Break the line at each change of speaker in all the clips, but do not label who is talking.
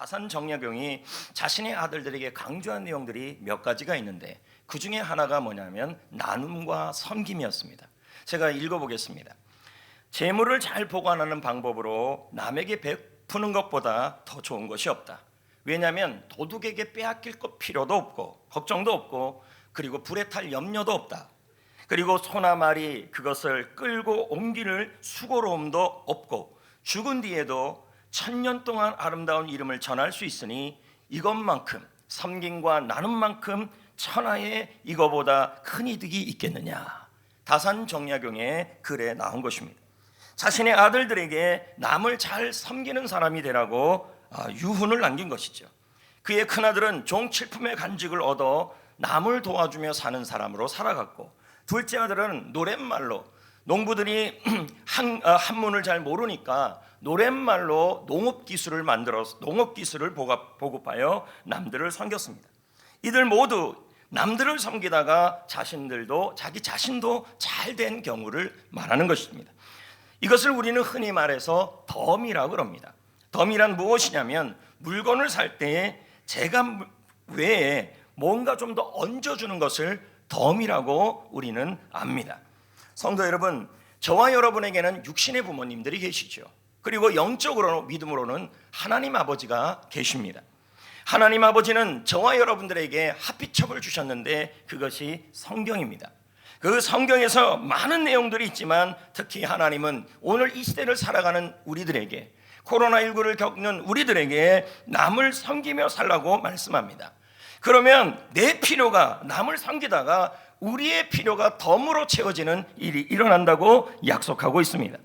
다산 정약용이 자신의 아들들에게 강조한 내용들이 몇 가지가 있는데 그 중에 하나가 뭐냐면 나눔과 섬김이었습니다. 제가 읽어보겠습니다. 재물을 잘 보관하는 방법으로 남에게 베푸는 것보다 더 좋은 것이 없다. 왜냐하면 도둑에게 빼앗길 것 필요도 없고 걱정도 없고 그리고 불에 탈 염려도 없다. 그리고 소나 말이 그것을 끌고 옮기는 수고로움도 없고 죽은 뒤에도 1000년 동안 아름다운 이름을 전할 수 있으니 이것만큼 섬김과 나눔만큼 천하에 이거보다 큰 이득이 있겠느냐. 다산 정약용의 글에 나온 것입니다. 자신의 아들들에게 남을 잘 섬기는 사람이 되라고 유훈을 남긴 것이죠. 그의 큰아들은 종 7품의 간직을 얻어 남을 도와주며 사는 사람으로 살아갔고, 둘째 아들은 노랫말로 농부들이 한문을 잘 모르니까 노랫말로 농업기술을 만들어서 농업기술을 보급하여 남들을 섬겼습니다. 이들 모두 남들을 섬기다가 자기 자신도 잘된 경우를 말하는 것입니다. 이것을 우리는 흔히 말해서 덤이라고 합니다. 덤이란 무엇이냐면 물건을 살 때에 제값 외에 뭔가 좀 더 얹어주는 것을 덤이라고 우리는 압니다. 성도 여러분, 저와 여러분에게는 육신의 부모님들이 계시죠. 그리고 영적으로 믿음으로는 하나님 아버지가 계십니다. 하나님 아버지는 저와 여러분들에게 핫비첩을 주셨는데 그것이 성경입니다. 그 성경에서 많은 내용들이 있지만 특히 하나님은 오늘 이 시대를 살아가는 우리들에게, 코로나19를 겪는 우리들에게 남을 섬기며 살라고 말씀합니다. 그러면 내 필요가 남을 섬기다가 우리의 필요가 덤으로 채워지는 일이 일어난다고 약속하고 있습니다.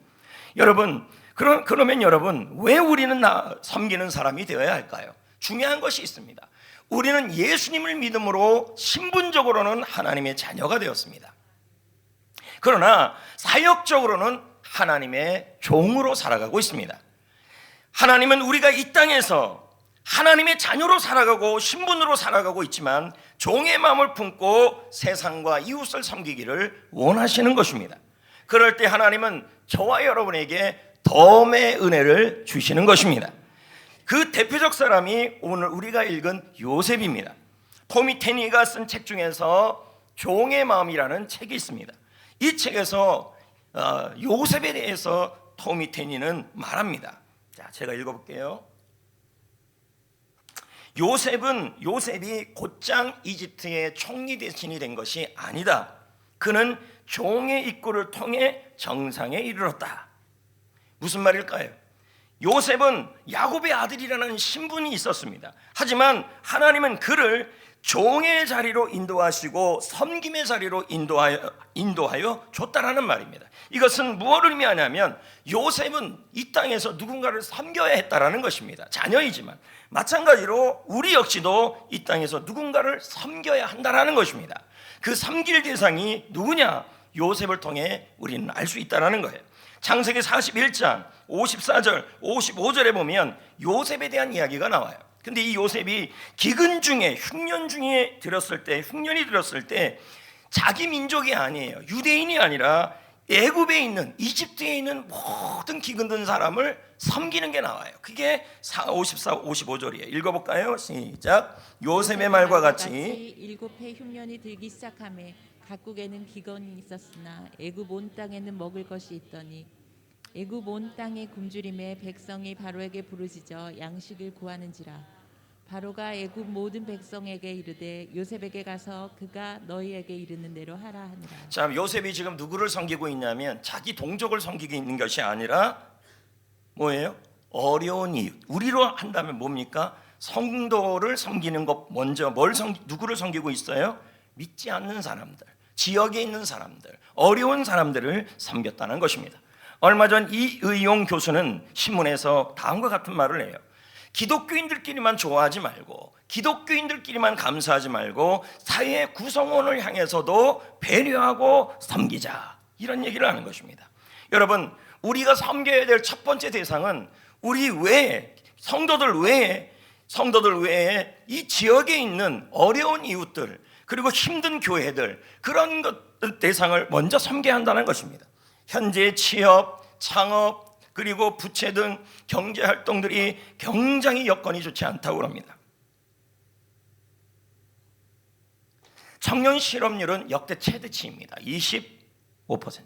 여러분, 그러면 여러분, 왜 우리는 섬기는 사람이 되어야 할까요? 중요한 것이 있습니다. 우리는 예수님을 믿음으로 신분적으로는 하나님의 자녀가 되었습니다. 그러나 사역적으로는 하나님의 종으로 살아가고 있습니다. 하나님은 우리가 이 땅에서 하나님의 자녀로 살아가고 신분으로 살아가고 있지만 종의 마음을 품고 세상과 이웃을 섬기기를 원하시는 것입니다. 그럴 때 하나님은 저와 여러분에게 덤의 은혜를 주시는 것입니다. 그 대표적 사람이 오늘 우리가 읽은 요셉입니다. 토미 테니가 쓴 책 중에서 종의 마음이라는 책이 있습니다. 이 책에서 요셉에 대해서 토미 테니는 말합니다. 자, 제가 읽어볼게요. 요셉이 곧장 이집트의 총리 대신이 된 것이 아니다. 그는 종의 입구를 통해 정상에 이르렀다. 무슨 말일까요? 요셉은 야곱의 아들이라는 신분이 있었습니다. 하지만 하나님은 그를 종의 자리로 인도하시고 섬김의 자리로 인도하여 줬다라는 말입니다. 이것은 무엇을 의미하냐면 요셉은 이 땅에서 누군가를 섬겨야 했다라는 것입니다. 자녀이지만 마찬가지로 우리 역시도 이 땅에서 누군가를 섬겨야 한다라는 것입니다. 그 섬길 대상이 누구냐? 요셉을 통해 우리는 알 수 있다라는 거예요. 창세기 41장 54절 55절에 보면 요셉에 대한 이야기가 나와요. 근데 이 요셉이 기근 중에 흉년이 들었을 때 자기 민족이 아니에요. 유대인이 아니라 애굽에 있는, 이집트에 있는 모든 기근든 사람을 섬기는 게 나와요. 그게 54, 55절이에요. 읽어볼까요? 시작. 요셉의 말과 같이
7해 흉년이 들기 시작하매 각국에는 기근이 있었으나 애굽 온 땅에는 먹을 것이 있더니 애굽 온 땅의 굶주림에 백성이 바로에게 부르짖어 양식을 구하는지라. 바로가 애굽 모든 백성에게 이르되 요셉에게 가서 그가 너희에게 이르는 대로 하라 하니라.
자, 요셉이 지금 누구를 섬기고 있냐면 자기 동족을 섬기고 있는 것이 아니라 뭐예요? 어려운 이웃. 우리로 한다면 뭡니까? 성도를 섬기는 것. 먼저 누구를 섬기고 있어요? 믿지 않는 사람들, 지역에 있는 사람들, 어려운 사람들을 섬겼다는 것입니다. 얼마 전 이의용 교수는 신문에서 다음과 같은 말을 해요. 기독교인들끼리만 좋아하지 말고, 기독교인들끼리만 감사하지 말고 사회 구성원을 향해서도 배려하고 섬기자, 이런 얘기를 하는 것입니다. 여러분, 우리가 섬겨야 될 첫 번째 대상은 우리 외에, 성도들 외에 이 지역에 있는 어려운 이웃들, 그리고 힘든 교회들, 그런 대상을 먼저 섬겨야 한다는 것입니다. 현재 취업, 창업, 그리고 부채 등 경제 활동들이 굉장히 여건이 좋지 않다고 합니다. 청년 실업률은 역대 최대치입니다. 25%.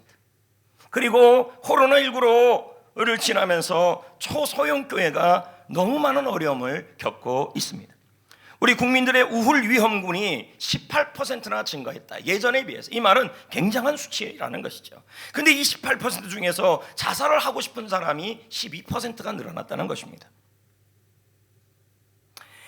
그리고 코로나19를 지나면서 초소형 교회가 너무 많은 어려움을 겪고 있습니다. 우리 국민들의 우울 위험군이 18%나 증가했다. 예전에 비해서. 이 말은 굉장한 수치라는 것이죠. 근데 이 18% 중에서 자살을 하고 싶은 사람이 12%가 늘어났다는 것입니다.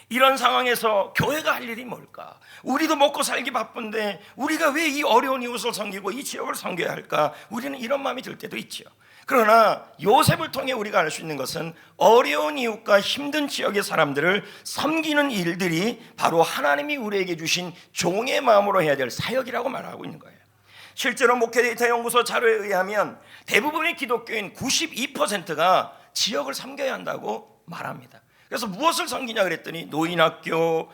이런 상황에서 교회가 할 일이 뭘까? 우리도 먹고 살기 바쁜데 우리가 왜 이 어려운 이웃을 섬기고 이 지역을 섬겨야 할까? 우리는 이런 마음이 들 때도 있죠. 그러나 요셉을 통해 우리가 알 수 있는 것은 어려운 이웃과 힘든 지역의 사람들을 섬기는 일들이 바로 하나님이 우리에게 주신 종의 마음으로 해야 될 사역이라고 말하고 있는 거예요. 실제로 목회데이터 연구소 자료에 의하면 대부분의 기독교인 92%가 지역을 섬겨야 한다고 말합니다. 그래서 무엇을 섬기냐 그랬더니 노인학교,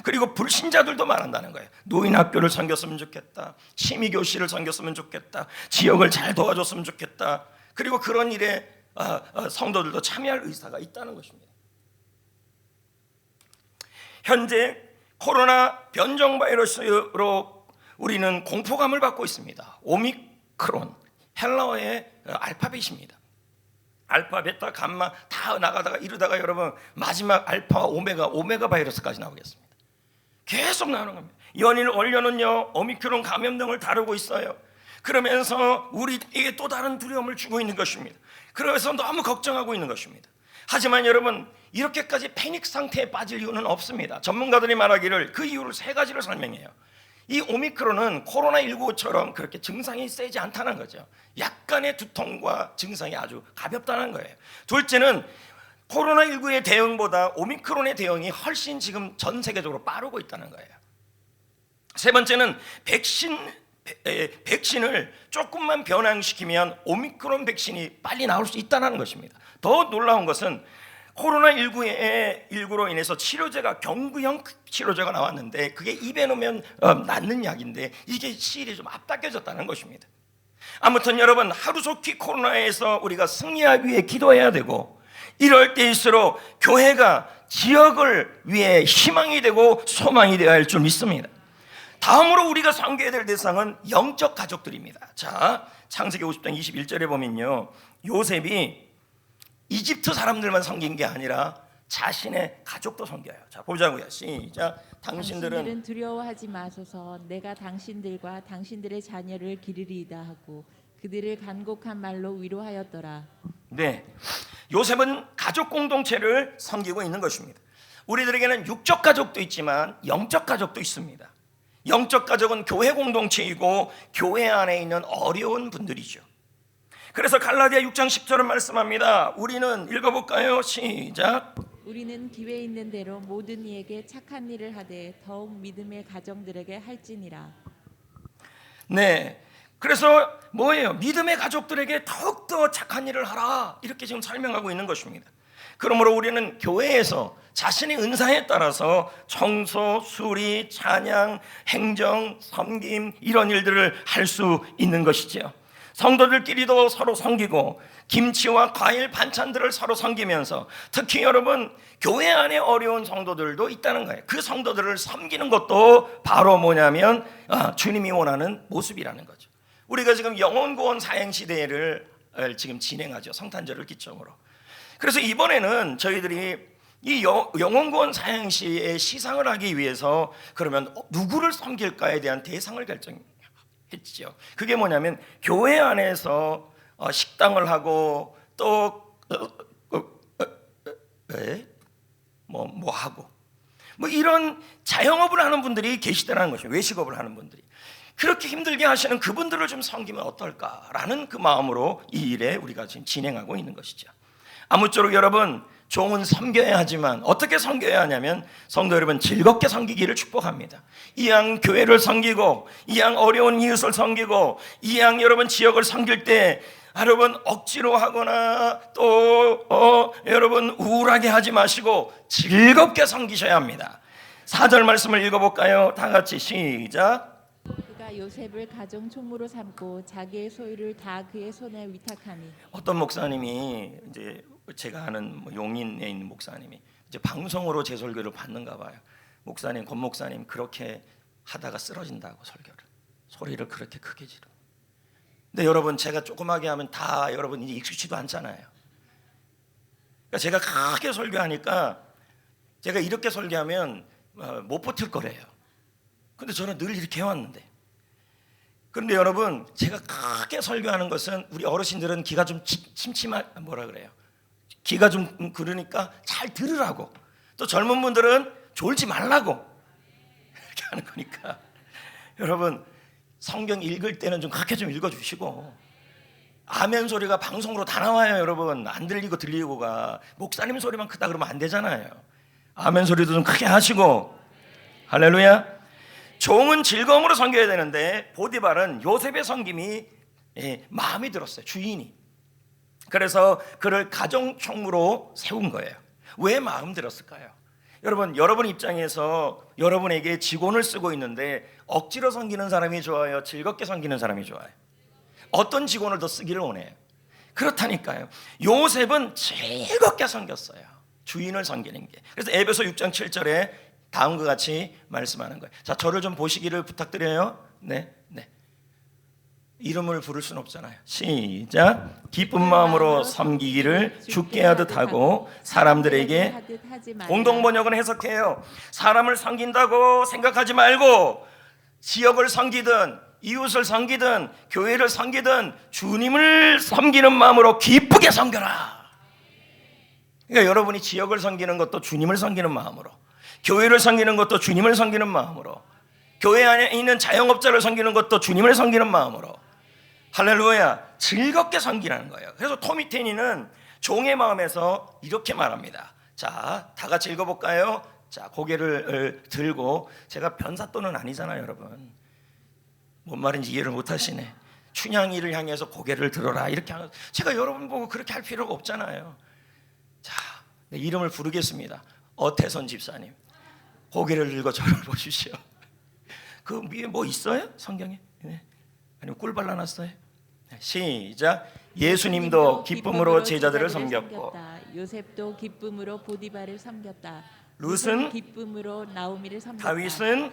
그리고 불신자들도 말한다는 거예요. 노인학교를 섬겼으면 좋겠다, 취미교실을 섬겼으면 좋겠다, 지역을 잘 도와줬으면 좋겠다. 그리고 그런 일에 성도들도 참여할 의사가 있다는 것입니다. 현재 코로나 변종 바이러스로 우리는 공포감을 받고 있습니다. 오미크론, 헬라어의 알파벳입니다. 알파, 베타, 감마 다 나가다가 이러다가 여러분 마지막 알파와 오메가 바이러스까지 나오겠습니다. 계속 나오는 겁니다. 연일 원료는요 오미크론 감염 등을 다루고 있어요. 그러면서 우리에게 또 다른 두려움을 주고 있는 것입니다. 그래서 너무 걱정하고 있는 것입니다. 하지만 여러분 이렇게까지 패닉 상태에 빠질 이유는 없습니다. 전문가들이 말하기를 그 이유를 세 가지로 설명해요. 이 오미크론은 코로나19처럼 그렇게 증상이 세지 않다는 거죠. 약간의 두통과 증상이 아주 가볍다는 거예요. 둘째는 코로나19의 대응보다 오미크론의 대응이 훨씬 지금 전 세계적으로 빠르고 있다는 거예요. 세 번째는 백신을 조금만 변형시키면 오미크론 백신이 빨리 나올 수 있다는 것입니다. 더 놀라운 것은 코로나19로 인해서 치료제가 경구형 치료제가 나왔는데 그게 입에 넣으면 낫는 약인데 이게 시일이 좀 앞당겨졌다는 것입니다. 아무튼 여러분 하루속히 코로나에서 우리가 승리하기 위해 기도해야 되고 이럴 때일수록 교회가 지역을 위해 희망이 되고 소망이 되어야 할 줄 믿습니다. 다음으로 우리가 섬겨야 될 대상은 영적 가족들입니다. 자, 창세기 50장 21절에 보면요 요셉이 이집트 사람들만 섬긴 게 아니라 자신의 가족도 섬겨요. 자, 보자고요. 시작. 당신들은
두려워하지 마소서. 내가 당신들과 당신들의 자녀를 기르리이다 하고 그들을 간곡한 말로 위로하였더라.
네, 요셉은 가족 공동체를 섬기고 있는 것입니다. 우리들에게는 육적 가족도 있지만 영적 가족도 있습니다. 영적 가족은 교회 공동체이고 교회 안에 있는 어려운 분들이죠. 그래서 갈라디아 6장 10절은 말씀합니다. 우리는 읽어볼까요? 시작.
우리는 기회 있는 대로 모든 이에게 착한 일을 하되 더욱 믿음의 가정들에게 할지니라.
네, 그래서 뭐예요? 믿음의 가족들에게 더욱더 착한 일을 하라 이렇게 지금 설명하고 있는 것입니다. 그러므로 우리는 교회에서 자신의 은사에 따라서 청소, 수리, 찬양, 행정, 섬김 이런 일들을 할 수 있는 것이죠. 성도들끼리도 서로 섬기고 김치와 과일 반찬들을 서로 섬기면서 특히 여러분 교회 안에 어려운 성도들도 있다는 거예요. 그 성도들을 섬기는 것도 바로 뭐냐면 주님이 원하는 모습이라는 거죠. 우리가 지금 영혼구원 사행시대를 지금 진행하죠. 성탄절을 기점으로. 그래서 이번에는 저희들이 이 영혼구원 사행시의 시상을 하기 위해서 그러면 누구를 섬길까에 대한 대상을 결정했죠. 그게 뭐냐면 교회 안에서 식당을 하고 또 뭐 하고 뭐 이런 자영업을 하는 분들이 계시다는 것이에요. 외식업을 하는 분들이 그렇게 힘들게 하시는 그분들을 좀 섬기면 어떨까라는 그 마음으로 이 일에 우리가 지금 진행하고 있는 것이죠. 아무쪼록 여러분 종은 섬겨야 하지만 어떻게 섬겨야 하냐면 성도 여러분 즐겁게 섬기기를 축복합니다. 이왕 교회를 섬기고 이왕 어려운 이웃을 섬기고 이왕 여러분 지역을 섬길 때 여러분 억지로 하거나 또 여러분 우울하게 하지 마시고 즐겁게 섬기셔야 합니다. 4절 말씀을 읽어볼까요? 다 같이 시작.
그가 포디바가 요셉을 가정 총무로 삼고 자기의 소유를 다 그의 손에 위탁하니.
어떤 목사님이 이제 제가 아는 용인에 있는 목사님이 이제 방송으로 제 설교를 받는가 봐요. 목사님, 권 목사님 그렇게 하다가 쓰러진다고 설교를 소리를 그렇게 크게 지르. 근데 여러분 제가 조그맣게 하면 다 여러분 이제 익숙지도 않잖아요. 그러니까 제가 크게 설교하니까 제가 이렇게 설교하면 못 버틸 거래요. 근데 저는 늘 이렇게 해왔는데. 그런데 여러분 제가 크게 설교하는 것은 우리 어르신들은 귀가 좀 침침한 뭐라 그래요? 귀가 좀 그러니까 잘 들으라고. 또 젊은 분들은 졸지 말라고 이렇게 하는 거니까. 여러분 성경 읽을 때는 좀 크게 좀 읽어주시고 아멘 소리가 방송으로 다 나와요. 여러분 안 들리고 들리고가 목사님 소리만 크다 그러면 안 되잖아요. 아멘 소리도 좀 크게 하시고. 할렐루야. 종은 즐거움으로 섬겨야 되는데 보디발은 요셉의 섬김이 마음에 들었어요. 주인이. 그래서 그를 가정 총무로 세운 거예요. 왜 마음 들었을까요? 여러분 입장에서 여러분에게 직원을 쓰고 있는데 억지로 섬기는 사람이 좋아요? 즐겁게 섬기는 사람이 좋아요? 어떤 직원을 더 쓰기를 원해요? 그렇다니까요. 요셉은 즐겁게 섬겼어요. 주인을 섬기는 게. 그래서 에베소 6장 7절에 다음과 같이 말씀하는 거예요. 자, 저를 좀 보시기를 부탁드려요. 네. 이름을 부를 수는 없잖아요. 시작. 기쁜 마음으로 섬기기를 주께 하듯 하고 사람들에게. 공동 번역은 해석해요. 사람을 섬긴다고 생각하지 말고 지역을 섬기든 이웃을 섬기든 교회를 섬기든 주님을 섬기는 마음으로 기쁘게 섬겨라. 그러니까 여러분이 지역을 섬기는 것도 주님을 섬기는 마음으로, 교회를 섬기는 것도 주님을 섬기는 마음으로, 교회 안에 있는 자영업자를 섬기는 것도 주님을 섬기는 마음으로. 할렐루야. 즐겁게 섬기라는 거예요. 그래서 토미테니는 종의 마음에서 이렇게 말합니다. 자, 다 같이 읽어볼까요? 자, 고개를 들고. 제가 변사또는 아니잖아요, 여러분. 뭔 말인지 이해를 못하시네. 춘향이를 향해서 고개를 들어라 이렇게 하는. 제가 여러분 보고 그렇게 할 필요가 없잖아요. 자, 내 이름을 부르겠습니다. 어태선 집사님, 고개를 들고 저를 보십시오. 그 위에 뭐 있어요? 성경에? 네. 아니면 꿀 발라놨어요? 네. 시작. 예수님도 기쁨으로 제자들을 섬겼고
요셉도 기쁨으로 보디발을 섬겼다.
룻은
기쁨으로 나오미를 섬겼다.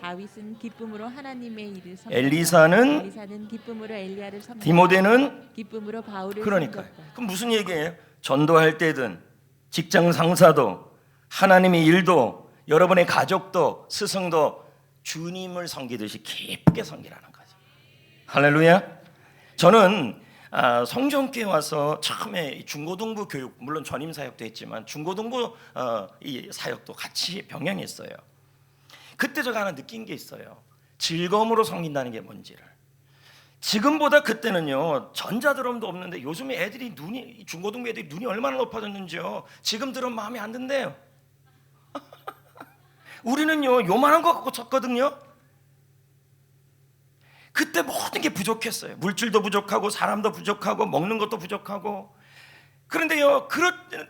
다윗은 기쁨으로 하나님의 일을 섬겼다.
엘리사는
기쁨으로 엘리야를 섬겼다.
디모데는
기쁨으로 바울을
그러니까요.
섬겼다.
그럼 무슨 얘기예요? 전도할 때든 직장 상사도 하나님의 일도 여러분의 가족도 스승도 주님을 섬기듯이 기쁘게 섬기라는 거죠. 할렐루야. 저는 성전교회 와서 처음에 중고등부 교육, 물론 전임 사역도 했지만 중고등부 이 사역도 같이 병행했어요. 그때 제가 하나 느낀 게 있어요. 즐거움으로 섬긴다는 게 뭔지를. 지금보다 그때는요 전자드럼도 없는데 요즘에 애들이 중고등부 애들이 눈이 얼마나 높아졌는지요. 지금 들으면 마음에 안 든대요. 우리는요 요만한 거 갖고 쳤거든요. 그때 모든 게 부족했어요. 물질도 부족하고 사람도 부족하고 먹는 것도 부족하고. 그런데요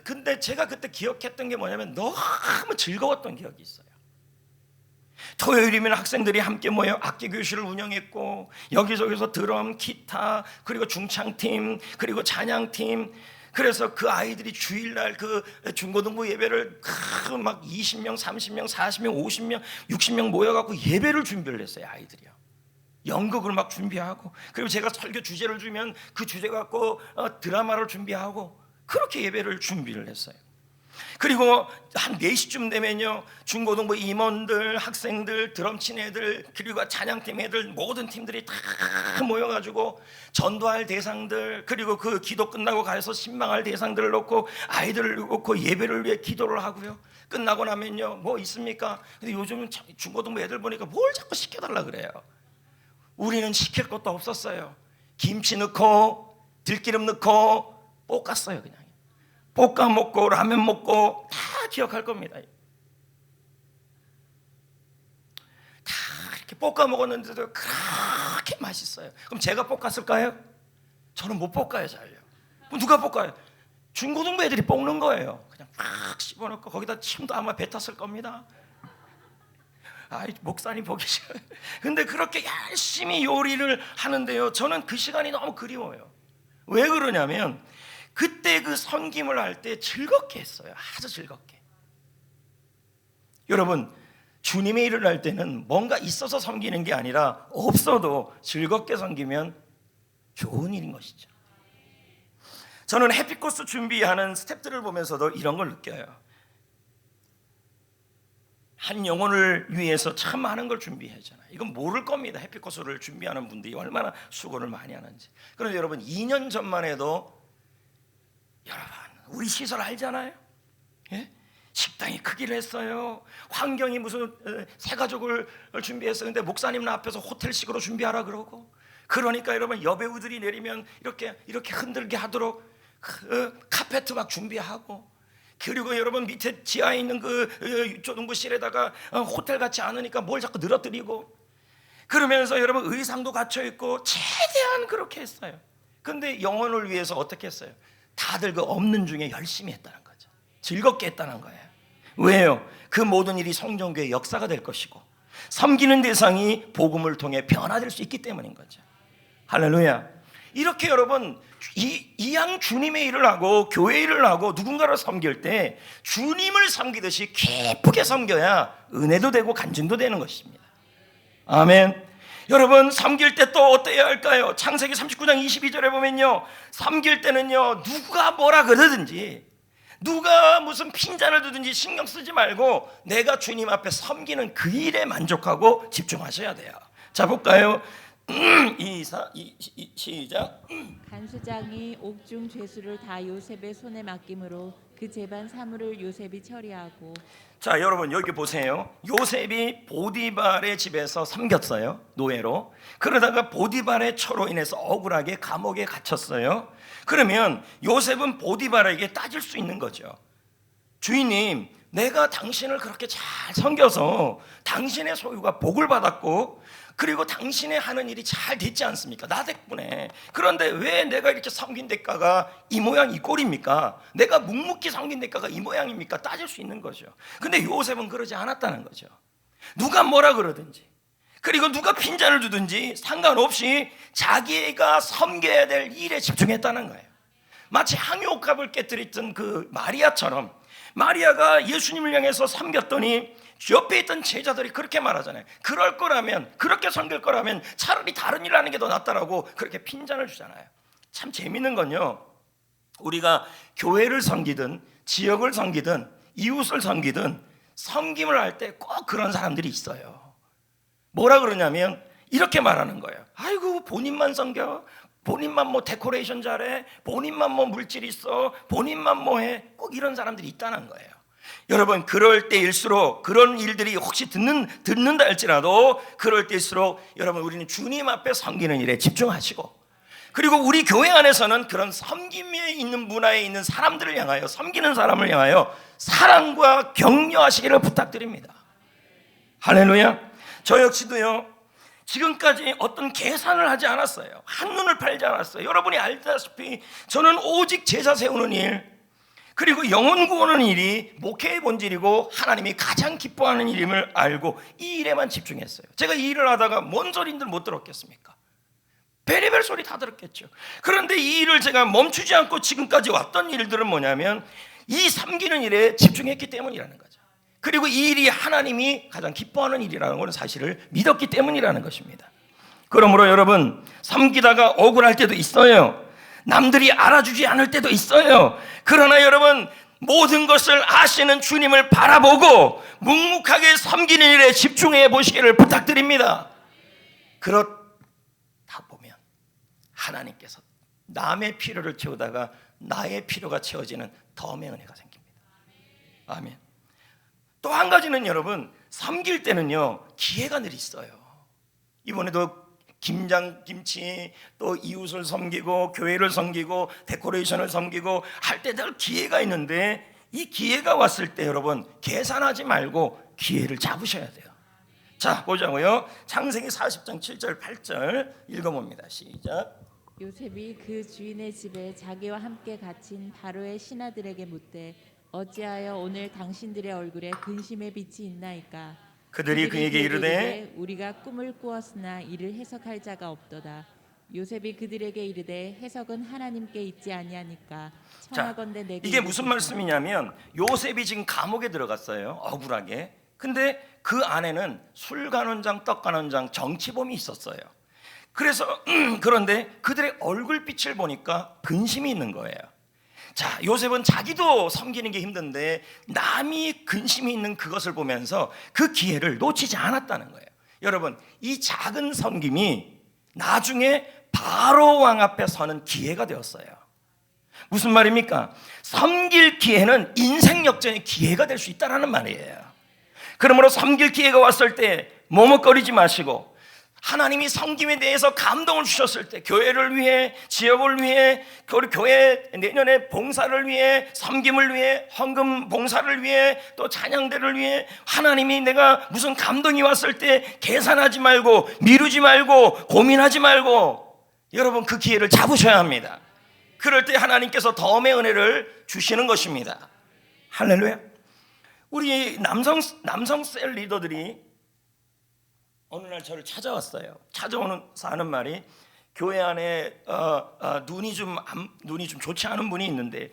근데 제가 그때 기억했던 게 뭐냐면 너무 즐거웠던 기억이 있어요. 토요일이면 학생들이 함께 모여 악기 교실을 운영했고 여기저기서 드럼, 기타, 그리고 중창팀, 그리고 찬양팀. 그래서 그 아이들이 주일날 그 중고등부 예배를 막 20명, 30명, 40명, 50명, 60명 모여갖고 예배를 준비를 했어요. 아이들이요. 연극을 막 준비하고, 그리고 제가 설교 주제를 주면 그 주제 갖고 드라마를 준비하고 그렇게 예배를 준비를 했어요. 그리고 한 4시쯤 되면요 중고등부 임원들, 학생들, 드럼 친 애들, 그리고 찬양팀 애들 모든 팀들이 다 모여가지고 전도할 대상들, 그리고 그 기도 끝나고 가서 신방할 대상들을 놓고 아이들을 놓고 예배를 위해 기도를 하고요. 끝나고 나면요 뭐 있습니까? 근데 요즘은 중고등부 애들 보니까 뭘 자꾸 시켜달라 그래요. 우리는 시킬 것도 없었어요. 김치 넣고 들기름 넣고 볶았어요. 그냥 볶아 먹고 라면 먹고 다 기억할 겁니다. 다 이렇게 볶아 먹었는데도 그렇게 맛있어요. 그럼 제가 볶았을까요? 저는 못 볶아요. 잘요. 그럼 누가 볶아요? 중고등부 애들이 볶는 거예요. 그냥 팍 씹어놓고 거기다 침도 아마 뱉었을 겁니다. 목사님 보기 싫어요. 근데 그렇게 열심히 요리를 하는데요, 저는 그 시간이 너무 그리워요. 왜 그러냐면 그때 그 섬김을 할 때 즐겁게 했어요. 아주 즐겁게. 여러분, 주님의 일을 할 때는 뭔가 있어서 섬기는 게 아니라 없어도 즐겁게 섬기면 좋은 일인 것이죠. 저는 해피코스 준비하는 스태프들을 보면서도 이런 걸 느껴요. 한 영혼을 위해서 참 많은 걸 준비하잖아요. 이건 모를 겁니다. 해피코스를 준비하는 분들이 얼마나 수고를 많이 하는지. 그런데 여러분, 2년 전만 해도 여러분, 우리 시설 알잖아요. 예? 식당이 크기를 했어요. 환경이 무슨 새 가족을 준비했어요. 근데 목사님 앞에서 호텔식으로 준비하라 그러고, 그러니까 여러분, 여배우들이 내리면 이렇게 흔들게 하도록 카페트 막 준비하고, 그리고 여러분 밑에 지하에 있는 그 조등부실에다가 호텔 같지 않으니까 뭘 자꾸 늘어뜨리고, 그러면서 여러분 의상도 갖춰 있고 최대한 그렇게 했어요. 근데 영혼을 위해서 어떻게 했어요? 다들 그 없는 중에 열심히 했다는 거죠. 즐겁게 했다는 거예요. 왜요? 그 모든 일이 성전교회의 역사가 될 것이고 섬기는 대상이 복음을 통해 변화될 수 있기 때문인 거죠. 할렐루야. 이렇게 여러분, 이왕 주님의 일을 하고 교회 일을 하고 누군가를 섬길 때 주님을 섬기듯이 기쁘게 섬겨야 은혜도 되고 간증도 되는 것입니다. 아멘. 여러분, 섬길 때 또 어때야 할까요? 창세기 39장 22절에 보면요, 섬길 때는요, 누가 뭐라 그러든지, 누가 무슨 핀잔을 두든지 신경 쓰지 말고 내가 주님 앞에 섬기는 그 일에 만족하고 집중하셔야 돼요. 자, 볼까요? 시작.
간수장이 옥중 죄수를 다 요셉의 손에 맡김으로 그 재반 사물을 요셉이 처리하고.
자, 여러분 여기 보세요. 요셉이 보디발의 집에서 섬겼어요, 노예로. 그러다가 보디발의 처로 인해서 억울하게 감옥에 갇혔어요. 그러면 요셉은 보디발에게 따질 수 있는 거죠. 주인님, 내가 당신을 그렇게 잘 섬겨서 당신의 소유가 복을 받았고, 그리고 당신의 하는 일이 잘 됐지 않습니까? 나 덕분에. 그런데 왜 내가 이렇게 섬긴 대가가 이 모양 이 꼴입니까? 내가 묵묵히 섬긴 대가가 이 모양입니까? 따질 수 있는 거죠. 근데 요셉은 그러지 않았다는 거죠. 누가 뭐라 그러든지, 그리고 누가 핀잔을 두든지 상관없이 자기가 섬겨야 될 일에 집중했다는 거예요. 마치 향유옥합을 깨뜨렸던 그 마리아처럼, 마리아가 예수님을 향해서 섬겼더니 옆에 있던 제자들이 그렇게 말하잖아요. 그럴 거라면, 그렇게 섬길 거라면 차라리 다른 일 하는 게 더 낫다라고 그렇게 핀잔을 주잖아요. 참 재밌는 건요, 우리가 교회를 섬기든 지역을 섬기든 이웃을 섬기든 섬김을 할 때 꼭 그런 사람들이 있어요. 뭐라 그러냐면 이렇게 말하는 거예요. 아이고, 본인만 섬겨, 본인만 뭐 데코레이션 잘해, 본인만 뭐 물질 있어, 본인만 뭐 해. 꼭 이런 사람들이 있다는 거예요. 여러분, 그럴 때일수록, 그런 일들이 혹시 듣는다 할지라도 그럴 때일수록 여러분, 우리는 주님 앞에 섬기는 일에 집중하시고, 그리고 우리 교회 안에서는 그런 섬김에 있는 문화에 있는 사람들을 향하여, 섬기는 사람을 향하여 사랑과 격려하시기를 부탁드립니다. 할렐루야. 저 역시도요, 지금까지 어떤 계산을 하지 않았어요. 한눈을 팔지 않았어요. 여러분이 알다시피 저는 오직 제자 세우는 일, 그리고 영혼 구원하는 일이 목회의 본질이고 하나님이 가장 기뻐하는 일임을 알고 이 일에만 집중했어요. 제가 이 일을 하다가 뭔 소리인들 못 들었겠습니까? 별의별 소리 다 들었겠죠. 그런데 이 일을 제가 멈추지 않고 지금까지 왔던 일들은 뭐냐면 이 섬기는 일에 집중했기 때문이라는 거죠. 그리고 이 일이 하나님이 가장 기뻐하는 일이라는 것은 사실을 믿었기 때문이라는 것입니다. 그러므로 여러분, 섬기다가 억울할 때도 있어요. 남들이 알아주지 않을 때도 있어요. 그러나 여러분, 모든 것을 아시는 주님을 바라보고 묵묵하게 섬기는 일에 집중해 보시기를 부탁드립니다. 그렇다 보면 하나님께서 남의 필요를 채우다가 나의 필요가 채워지는 덤의 은혜가 생깁니다. 아멘. 또 한 가지는 여러분, 섬길 때는요, 기회가 늘 있어요. 이번에도 김치, 또 이웃을 섬기고 교회를 섬기고 데코레이션을 섬기고 할 때 늘 기회가 있는데, 이 기회가 왔을 때 여러분, 계산하지 말고 기회를 잡으셔야 돼요. 자, 보자고요. 창세기 40장 7절 8절 읽어봅니다. 시작.
요셉이 그 주인의 집에 자기와 함께 갇힌 바로의 신하들에게 묻되 어찌하여 오늘 당신들의 얼굴에 근심의 빛이 있나이까?
그들이 그에게 이르되
우리가 꿈을 꾸었으나 이를 해석할 자가 없도다. 요셉이 그들에게 이르되 해석은 하나님께 있지 아니하니까 청하건대 내게
이게 무슨
이르소서.
말씀이냐면 요셉이 지금 감옥에 들어갔어요. 억울하게. 근데 그 안에는 술간원장, 떡간원장, 정치범이 있었어요. 그래서 그런데 그들의 얼굴빛을 보니까 근심이 있는 거예요. 자, 요셉은 자기도 섬기는 게 힘든데 남이 근심이 있는 그것을 보면서 그 기회를 놓치지 않았다는 거예요. 여러분, 이 작은 섬김이 나중에 바로 왕 앞에 서는 기회가 되었어요. 무슨 말입니까? 섬길 기회는 인생 역전의 기회가 될 수 있다는 말이에요. 그러므로 섬길 기회가 왔을 때 머뭇거리지 마시고 하나님이 섬김에 대해서 감동을 주셨을 때 교회를 위해, 지역을 위해, 우리 교회 내년에 봉사를 위해, 섬김을 위해, 헌금 봉사를 위해, 또 찬양대를 위해 하나님이 내가 무슨 감동이 왔을 때 계산하지 말고 미루지 말고 고민하지 말고 여러분 그 기회를 잡으셔야 합니다. 그럴 때 하나님께서 덤의 은혜를 주시는 것입니다. 할렐루야. 우리 남성 셀 리더들이 어느 날 저를 찾아왔어요. 찾아오면서 하는 말이 교회 안에 눈이 좀 좋지 않은 분이 있는데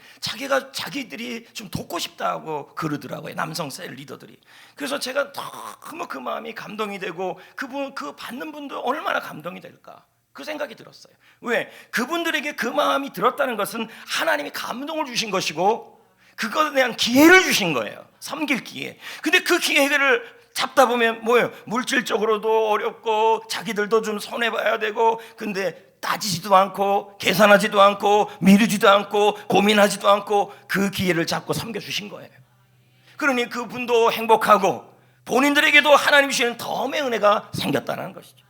자기들이 좀 돕고 싶다고 그러더라고요. 남성 셀 리더들이. 그래서 제가 너무 그 마음이 감동이 되고 그 받는 분도 얼마나 감동이 될까 그 생각이 들었어요. 왜? 그분들에게 그 마음이 들었다는 것은 하나님이 감동을 주신 것이고 그것에 대한 기회를 주신 거예요. 섬길 기회. 근데 그 기회를 잡다 보면 뭐예요? 물질적으로도 어렵고 자기들도 좀 손해봐야 되고 근데 따지지도 않고 계산하지도 않고 미루지도 않고 고민하지도 않고 그 기회를 잡고 섬겨주신 거예요. 그러니 그분도 행복하고 본인들에게도 하나님이 주시는 덤의 은혜가 생겼다는 것이죠.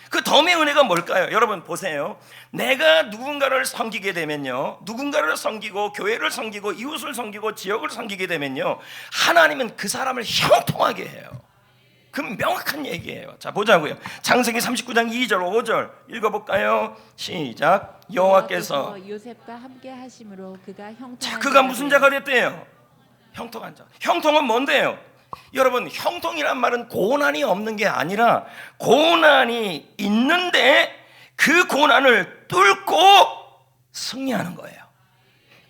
그 덤의 은혜가 뭘까요? 여러분 보세요. 내가 누군가를 섬기게 되면요, 누군가를 섬기고 교회를 섬기고 이웃을 섬기고 지역을 섬기게 되면요, 하나님은 그 사람을 형통하게 해요. 그 명확한 얘기예요. 자, 보자고요. 창세기 39장 2절 5절 읽어볼까요? 시작. 여호와께서
요셉과 함께 하심으로 그가 형통한
자, 그가 무슨 자가 됐대요? 형통한 자. 형통은 뭔데요? 여러분, 형통이란 말은 고난이 없는 게 아니라 고난이 있는데 그 고난을 뚫고 승리하는 거예요.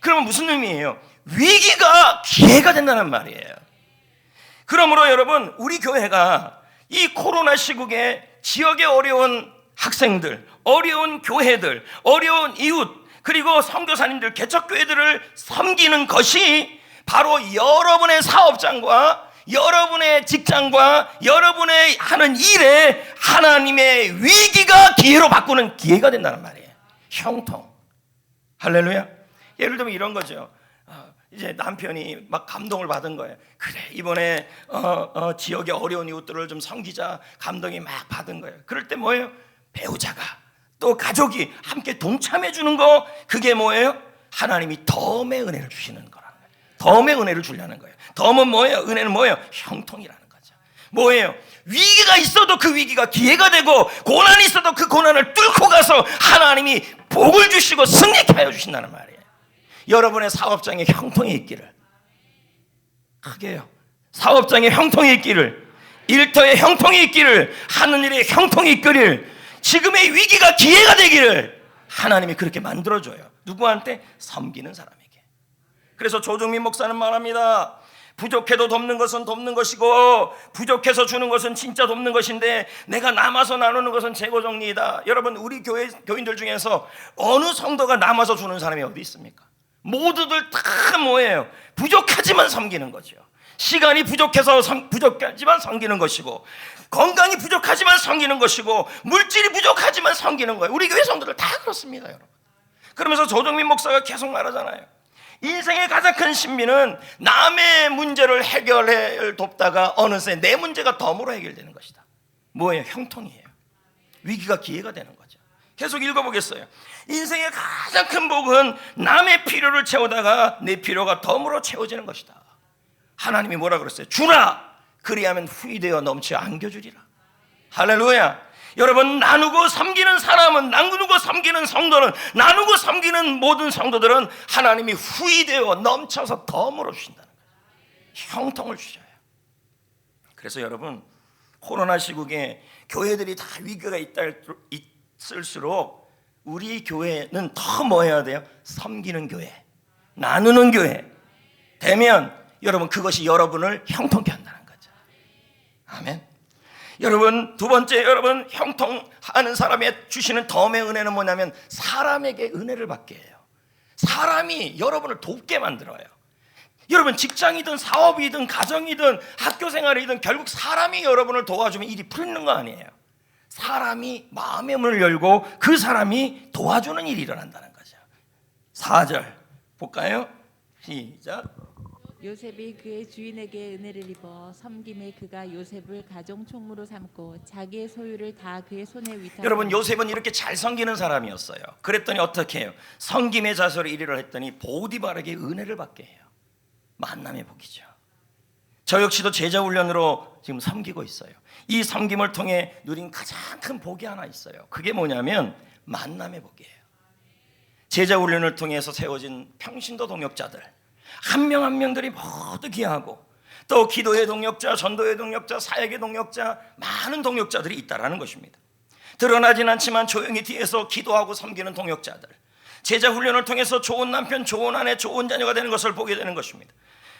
그러면 무슨 의미예요? 위기가 기회가 된다는 말이에요. 그러므로 여러분, 우리 교회가 이 코로나 시국에 지역의 어려운 학생들, 어려운 교회들, 어려운 이웃, 그리고 선교사님들, 개척교회들을 섬기는 것이 바로 여러분의 사업장과 여러분의 직장과 여러분의 하는 일에 하나님의 위기가 기회로 바꾸는 기회가 된다는 말이에요. 형통. 할렐루야. 예를 들면 이런 거죠. 이제 남편이 막 감동을 받은 거예요. 그래, 이번에 지역의 어려운 이웃들을 좀 섬기자. 감동이 막 받은 거예요. 그럴 때 뭐예요? 배우자가 또 가족이 함께 동참해 주는 거, 그게 뭐예요? 하나님이 덤의 은혜를 주시는 거라는 거예요. 덤의 은혜를 주려는 거예요. 덤은 뭐예요? 은혜는 뭐예요? 형통이라는 거죠. 뭐예요? 위기가 있어도 그 위기가 기회가 되고 고난이 있어도 그 고난을 뚫고 가서 하나님이 복을 주시고 승리케 하여 주신다는 말이에요. 여러분의 사업장에 형통이 있기를, 크게요, 사업장에 형통이 있기를, 일터에 형통이 있기를, 하는 일에 형통이 있기를, 지금의 위기가 기회가 되기를 하나님이 그렇게 만들어줘요. 누구한테? 섬기는 사람에게. 그래서 조정민 목사는 말합니다. 부족해도 돕는 것은 돕는 것이고 부족해서 주는 것은 진짜 돕는 것인데 내가 남아서 나누는 것은 재고정리이다. 여러분, 우리 교인들 중에서 어느 성도가 남아서 주는 사람이 어디 있습니까? 모두들 다 뭐예요? 부족하지만 섬기는 거죠. 시간이 부족하지만 섬기는 것이고, 건강이 부족하지만 섬기는 것이고, 물질이 부족하지만 섬기는 거예요. 우리 교회 성도들 다 그렇습니다, 여러분. 그러면서 조정민 목사가 계속 말하잖아요. 인생의 가장 큰 신비는 남의 문제를 해결해 돕다가 어느새 내 문제가 덤으로 해결되는 것이다. 뭐예요? 형통이에요. 위기가 기회가 되는 거죠. 계속 읽어보겠어요. 인생의 가장 큰 복은 남의 필요를 채우다가 내 필요가 덤으로 채워지는 것이다. 하나님이 뭐라 그랬어요? 주라! 그리하면 후히되어 넘쳐 안겨주리라. 할렐루야. 여러분, 나누고 섬기는 사람은, 나누고 섬기는 성도는, 나누고 섬기는 모든 성도들은 하나님이 후히되어 넘쳐서 덤으로 주신다는 거예요. 형통을 주셔요. 그래서 여러분, 코로나 시국에 교회들이 다 위기가 있을수록 우리 교회는 더 뭐 해야 돼요? 섬기는 교회, 나누는 교회 되면 여러분 그것이 여러분을 형통케 한다는 거죠. 아멘. 여러분 두 번째, 여러분 형통하는 사람의 주시는 덤의 은혜는 뭐냐면 사람에게 은혜를 받게 해요. 사람이 여러분을 돕게 만들어요. 여러분 직장이든 사업이든 가정이든 학교 생활이든 결국 사람이 여러분을 도와주면 일이 풀리는 거 아니에요. 사람이 마음의 문을 열고 그 사람이 도와주는 일이 일어난다는 거죠. 4절 볼까요? 시작.
요셉이 그의 주인에게 은혜를 입어 섬김에 그가 요셉을 가정 총무로 삼고 자기의 소유를 다 그의 손에 위탁.
여러분 요셉은 이렇게 잘 섬기는 사람이었어요. 그랬더니 어떻게 해요? 섬김의 자세로 일을 했더니 보디발에게 은혜를 받게 해요. 만남의 복이죠. 저 역시도 제자 훈련으로 지금 섬기고 있어요. 이 섬김을 통해 누린 가장 큰 복이 하나 있어요. 그게 뭐냐면 만남의 복이에요. 제자 훈련을 통해서 세워진 평신도 동역자들 한 명 한 명들이 모두 귀하고 또 기도의 동역자, 전도의 동역자, 사역의 동역자, 많은 동역자들이 있다라는 것입니다. 드러나진 않지만 조용히 뒤에서 기도하고 섬기는 동역자들, 제자 훈련을 통해서 좋은 남편, 좋은 아내, 좋은 자녀가 되는 것을 보게 되는 것입니다.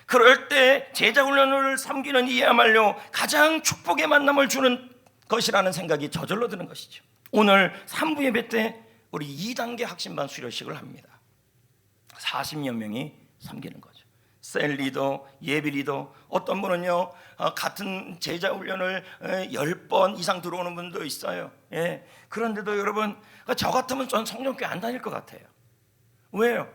그럴 때 제자 훈련을 섬기는 이야말로 가장 축복의 만남을 주는 것이라는 생각이 저절로 드는 것이죠. 오늘 3부 예배 때 우리 2단계 학신반 수료식을 합니다. 40여 명이 섬기는 거죠. 셀리도, 예비리도, 어떤 분은요 같은 제자 훈련을 10번 이상 들어오는 분도 있어요. 예. 그런데도 여러분 저 같으면 전 성령교회 안 다닐 것 같아요. 왜요?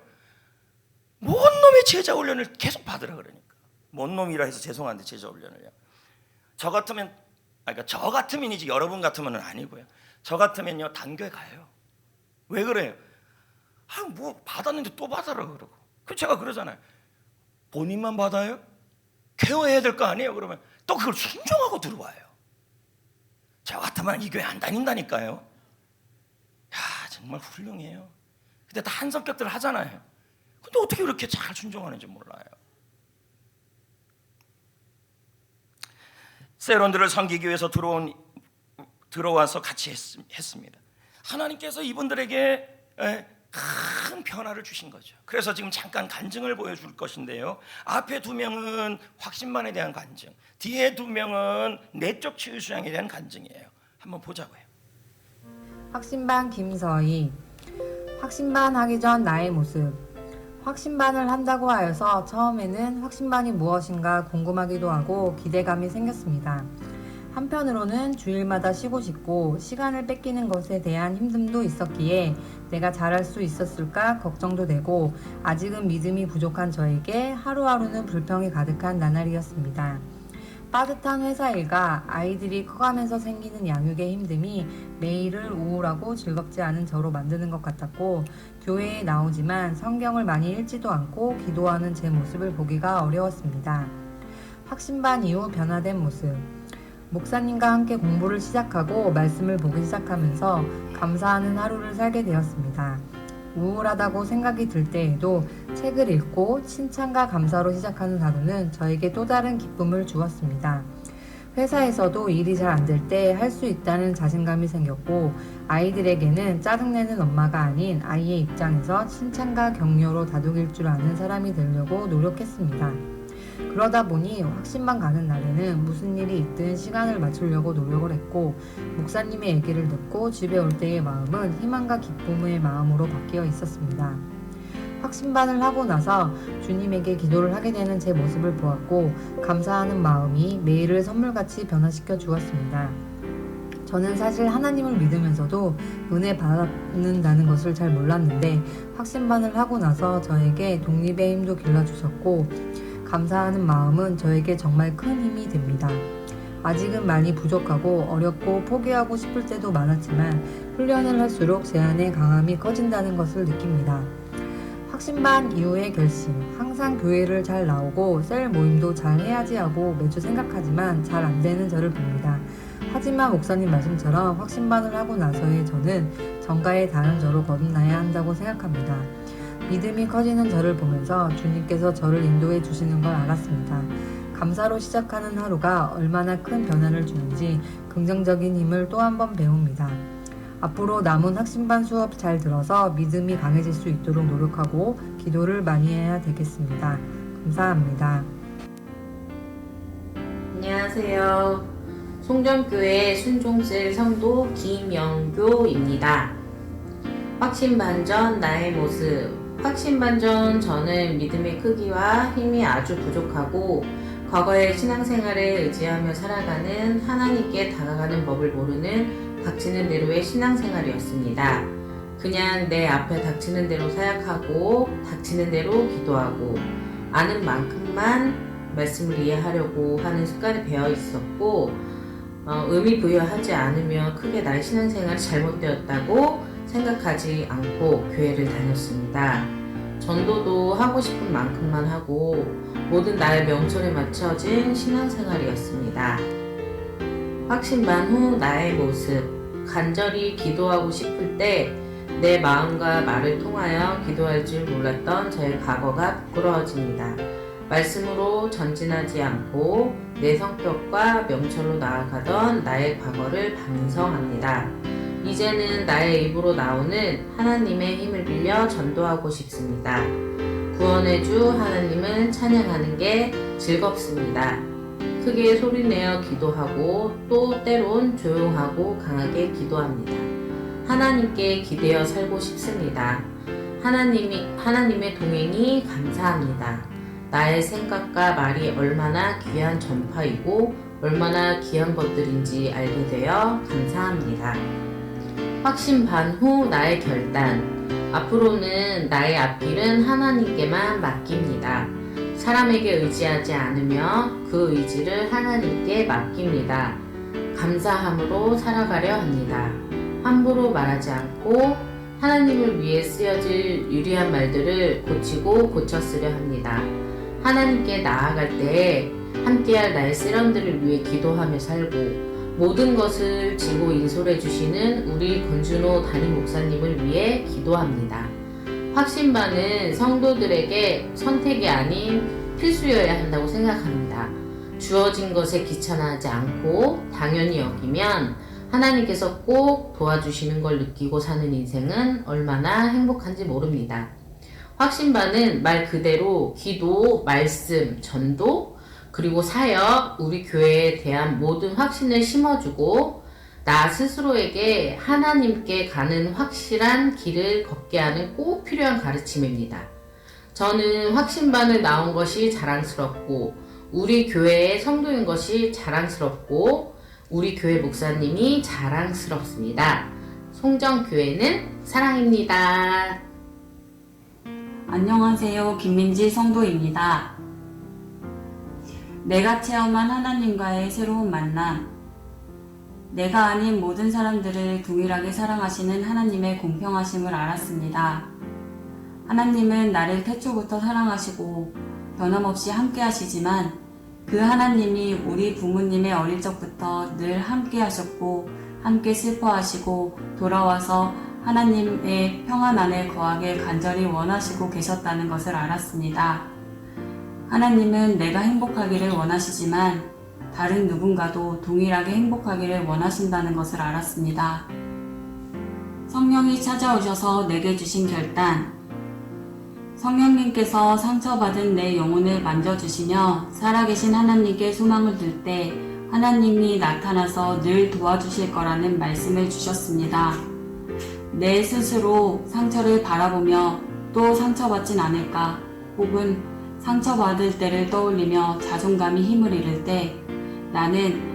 뭔 놈의 제자 훈련을 계속 받으라 그러니까. 뭔 놈이라 해서 죄송한데 제자 훈련을요. 저 같으면 그러니까 저 같으면이지 여러분 같으면은 아니고요. 저 같으면요 단교회 가요. 왜 그래요? 뭐 받았는데 또 받아라 그러고. 그 제가 그러잖아요. 본인만 받아요? 케어해야 될 거 아니에요? 그러면 또 그걸 순종하고 들어와요. 저 같으면 이 교회 안 다닌다니까요. 야 정말 훌륭해요. 근데 다 한 성격들 하잖아요. 근데 어떻게 그렇게 잘 순종하는지 몰라요. 세론들을 섬기기 위해서 들어와서 같이 했습니다. 하나님께서 이분들에게 큰 변화를 주신 거죠. 그래서 지금 잠깐 간증을 보여줄 것인데요. 앞에 2명은 확신반에 대한 간증, 뒤에 2명은 내적 치유 수양에 대한 간증이에요. 한번 보자고요.
확신반 김서희. 확신반 하기 전 나의 모습. 확신반을 한다고 하여서 처음에는 확신반이 무엇인가 궁금하기도 하고 기대감이 생겼습니다. 한편으로는 주일마다 쉬고 싶고 시간을 뺏기는 것에 대한 힘듦도 있었기에 내가 잘할 수 있었을까 걱정도 되고 아직은 믿음이 부족한 저에게 하루하루는 불평이 가득한 나날이었습니다. 빠듯한 회사 일과 아이들이 커가면서 생기는 양육의 힘듦이 매일을 우울하고 즐겁지 않은 저로 만드는 것 같았고 교회에 나오지만 성경을 많이 읽지도 않고 기도하는 제 모습을 보기가 어려웠습니다. 확신반 이후 변화된 모습. 목사님과 함께 공부를 시작하고 말씀을 보기 시작하면서 감사하는 하루를 살게 되었습니다. 우울하다고 생각이 들 때에도 책을 읽고 칭찬과 감사로 시작하는 하루는 저에게 또 다른 기쁨을 주었습니다. 회사에서도 일이 잘 안 될 때 할 수 있다는 자신감이 생겼고 아이들에게는 짜증내는 엄마가 아닌 아이의 입장에서 칭찬과 격려로 다독일 줄 아는 사람이 되려고 노력했습니다. 그러다 보니 확신반 가는 날에는 무슨 일이 있든 시간을 맞추려고 노력을 했고 목사님의 얘기를 듣고 집에 올 때의 마음은 희망과 기쁨의 마음으로 바뀌어 있었습니다. 확신반을 하고 나서 주님에게 기도를 하게 되는 제 모습을 보았고 감사하는 마음이 매일을 선물같이 변화시켜 주었습니다. 저는 사실 하나님을 믿으면서도 은혜 받는다는 것을 잘 몰랐는데 확신반을 하고 나서 저에게 독립의 힘도 길러주셨고 감사하는 마음은 저에게 정말 큰 힘이 됩니다. 아직은 많이 부족하고 어렵고 포기하고 싶을 때도 많았지만 훈련을 할수록 제 안에 강함이 커진다는 것을 느낍니다. 확신반 이후의 결심. 항상 교회를 잘 나오고 셀 모임도 잘 해야지 하고 매주 생각하지만 잘 안 되는 저를 봅니다. 하지만 목사님 말씀처럼 확신반을 하고 나서의 저는 정가에 다른 저로 거듭나야 한다고 생각합니다. 믿음이 커지는 저를 보면서 주님께서 저를 인도해 주시는 걸 알았습니다. 감사로 시작하는 하루가 얼마나 큰 변화를 주는지 긍정적인 힘을 또 한 번 배웁니다. 앞으로 남은 학심반 수업 잘 들어서 믿음이 강해질 수 있도록 노력하고 기도를 많이 해야 되겠습니다. 감사합니다.
안녕하세요. 송정교회 순종쓸 성도 김영교입니다. 확신반전 나의 모습. 확신반전 저는 믿음의 크기와 힘이 아주 부족하고 과거의 신앙생활에 의지하며 살아가는 하나님께 다가가는 법을 모르는 닥치는 대로의 신앙생활이었습니다. 그냥 내 앞에 닥치는 대로 사역하고 닥치는 대로 기도하고 아는 만큼만 말씀을 이해하려고 하는 습관이 배어 있었고 의미 부여하지 않으며 크게 나의 신앙생활이 잘못되었다고 생각하지 않고 교회를 다녔습니다. 전도도 하고 싶은 만큼만 하고 모든 나의 명철에 맞춰진 신앙생활이었습니다. 확신반 후 나의 모습. 간절히 기도하고 싶을 때 내 마음과 말을 통하여 기도할 줄 몰랐던 저의 과거가 부끄러워집니다. 말씀으로 전진하지 않고 내 성격과 명철로 나아가던 나의 과거를 반성합니다. 이제는 나의 입으로 나오는 하나님의 힘을 빌려 전도하고 싶습니다. 구원의 주 하나님을 찬양하는 게 즐겁습니다. 크게 소리내어 기도하고 또 때론 조용하고 강하게 기도합니다. 하나님께 기대어 살고 싶습니다. 하나님의 동행이 감사합니다. 나의 생각과 말이 얼마나 귀한 전파이고 얼마나 귀한 것들인지 알게 되어 감사합니다. 확신 반 후 나의 결단. 앞으로는 나의 앞길은 하나님께만 맡깁니다. 사람에게 의지하지 않으며 그 의지를 하나님께 맡깁니다. 감사함으로 살아가려 합니다. 함부로 말하지 않고 하나님을 위해 쓰여질 유리한 말들을 고치고 고쳐 쓰려 합니다. 하나님께 나아갈 때 함께할 나의 세련들을 위해 기도하며 살고 모든 것을 지고 인솔해 주시는 우리 권준호 담임 목사님을 위해 기도합니다. 확신반은 성도들에게 선택이 아닌 필수여야 한다고 생각합니다. 주어진 것에 귀찮아하지 않고 당연히 여기면 하나님께서 꼭 도와주시는 걸 느끼고 사는 인생은 얼마나 행복한지 모릅니다. 확신반은 말 그대로 기도, 말씀, 전도, 그리고 사역, 우리 교회에 대한 모든 확신을 심어주고 나 스스로에게 하나님께 가는 확실한 길을 걷게 하는 꼭 필요한 가르침입니다. 저는 확신반을 나온 것이 자랑스럽고 우리 교회의 성도인 것이 자랑스럽고 우리 교회 목사님이 자랑스럽습니다. 송정교회는 사랑입니다.
안녕하세요. 김민지 성도입니다. 내가 체험한 하나님과의 새로운 만남. 내가 아닌 모든 사람들을 동일하게 사랑하시는 하나님의 공평하심을 알았습니다. 하나님은 나를 태초부터 사랑하시고 변함없이 함께 하시지만 그 하나님이 우리 부모님의 어릴 적부터 늘 함께 하셨고 함께 슬퍼하시고 돌아와서 하나님의 평안 안에 거하길 간절히 원하시고 계셨다는 것을 알았습니다. 하나님은 내가 행복하기를 원하시지만 다른 누군가도 동일하게 행복하기를 원하신다는 것을 알았습니다. 성령이 찾아오셔서 내게 주신 결단. 성령님께서 상처받은 내 영혼을 만져주시며 살아계신 하나님께 소망을 둘 때 하나님이 나타나서 늘 도와주실 거라는 말씀을 주셨습니다. 내 스스로 상처를 바라보며 또 상처받진 않을까 혹은 상처받을 때를 떠올리며 자존감이 힘을 잃을 때 나는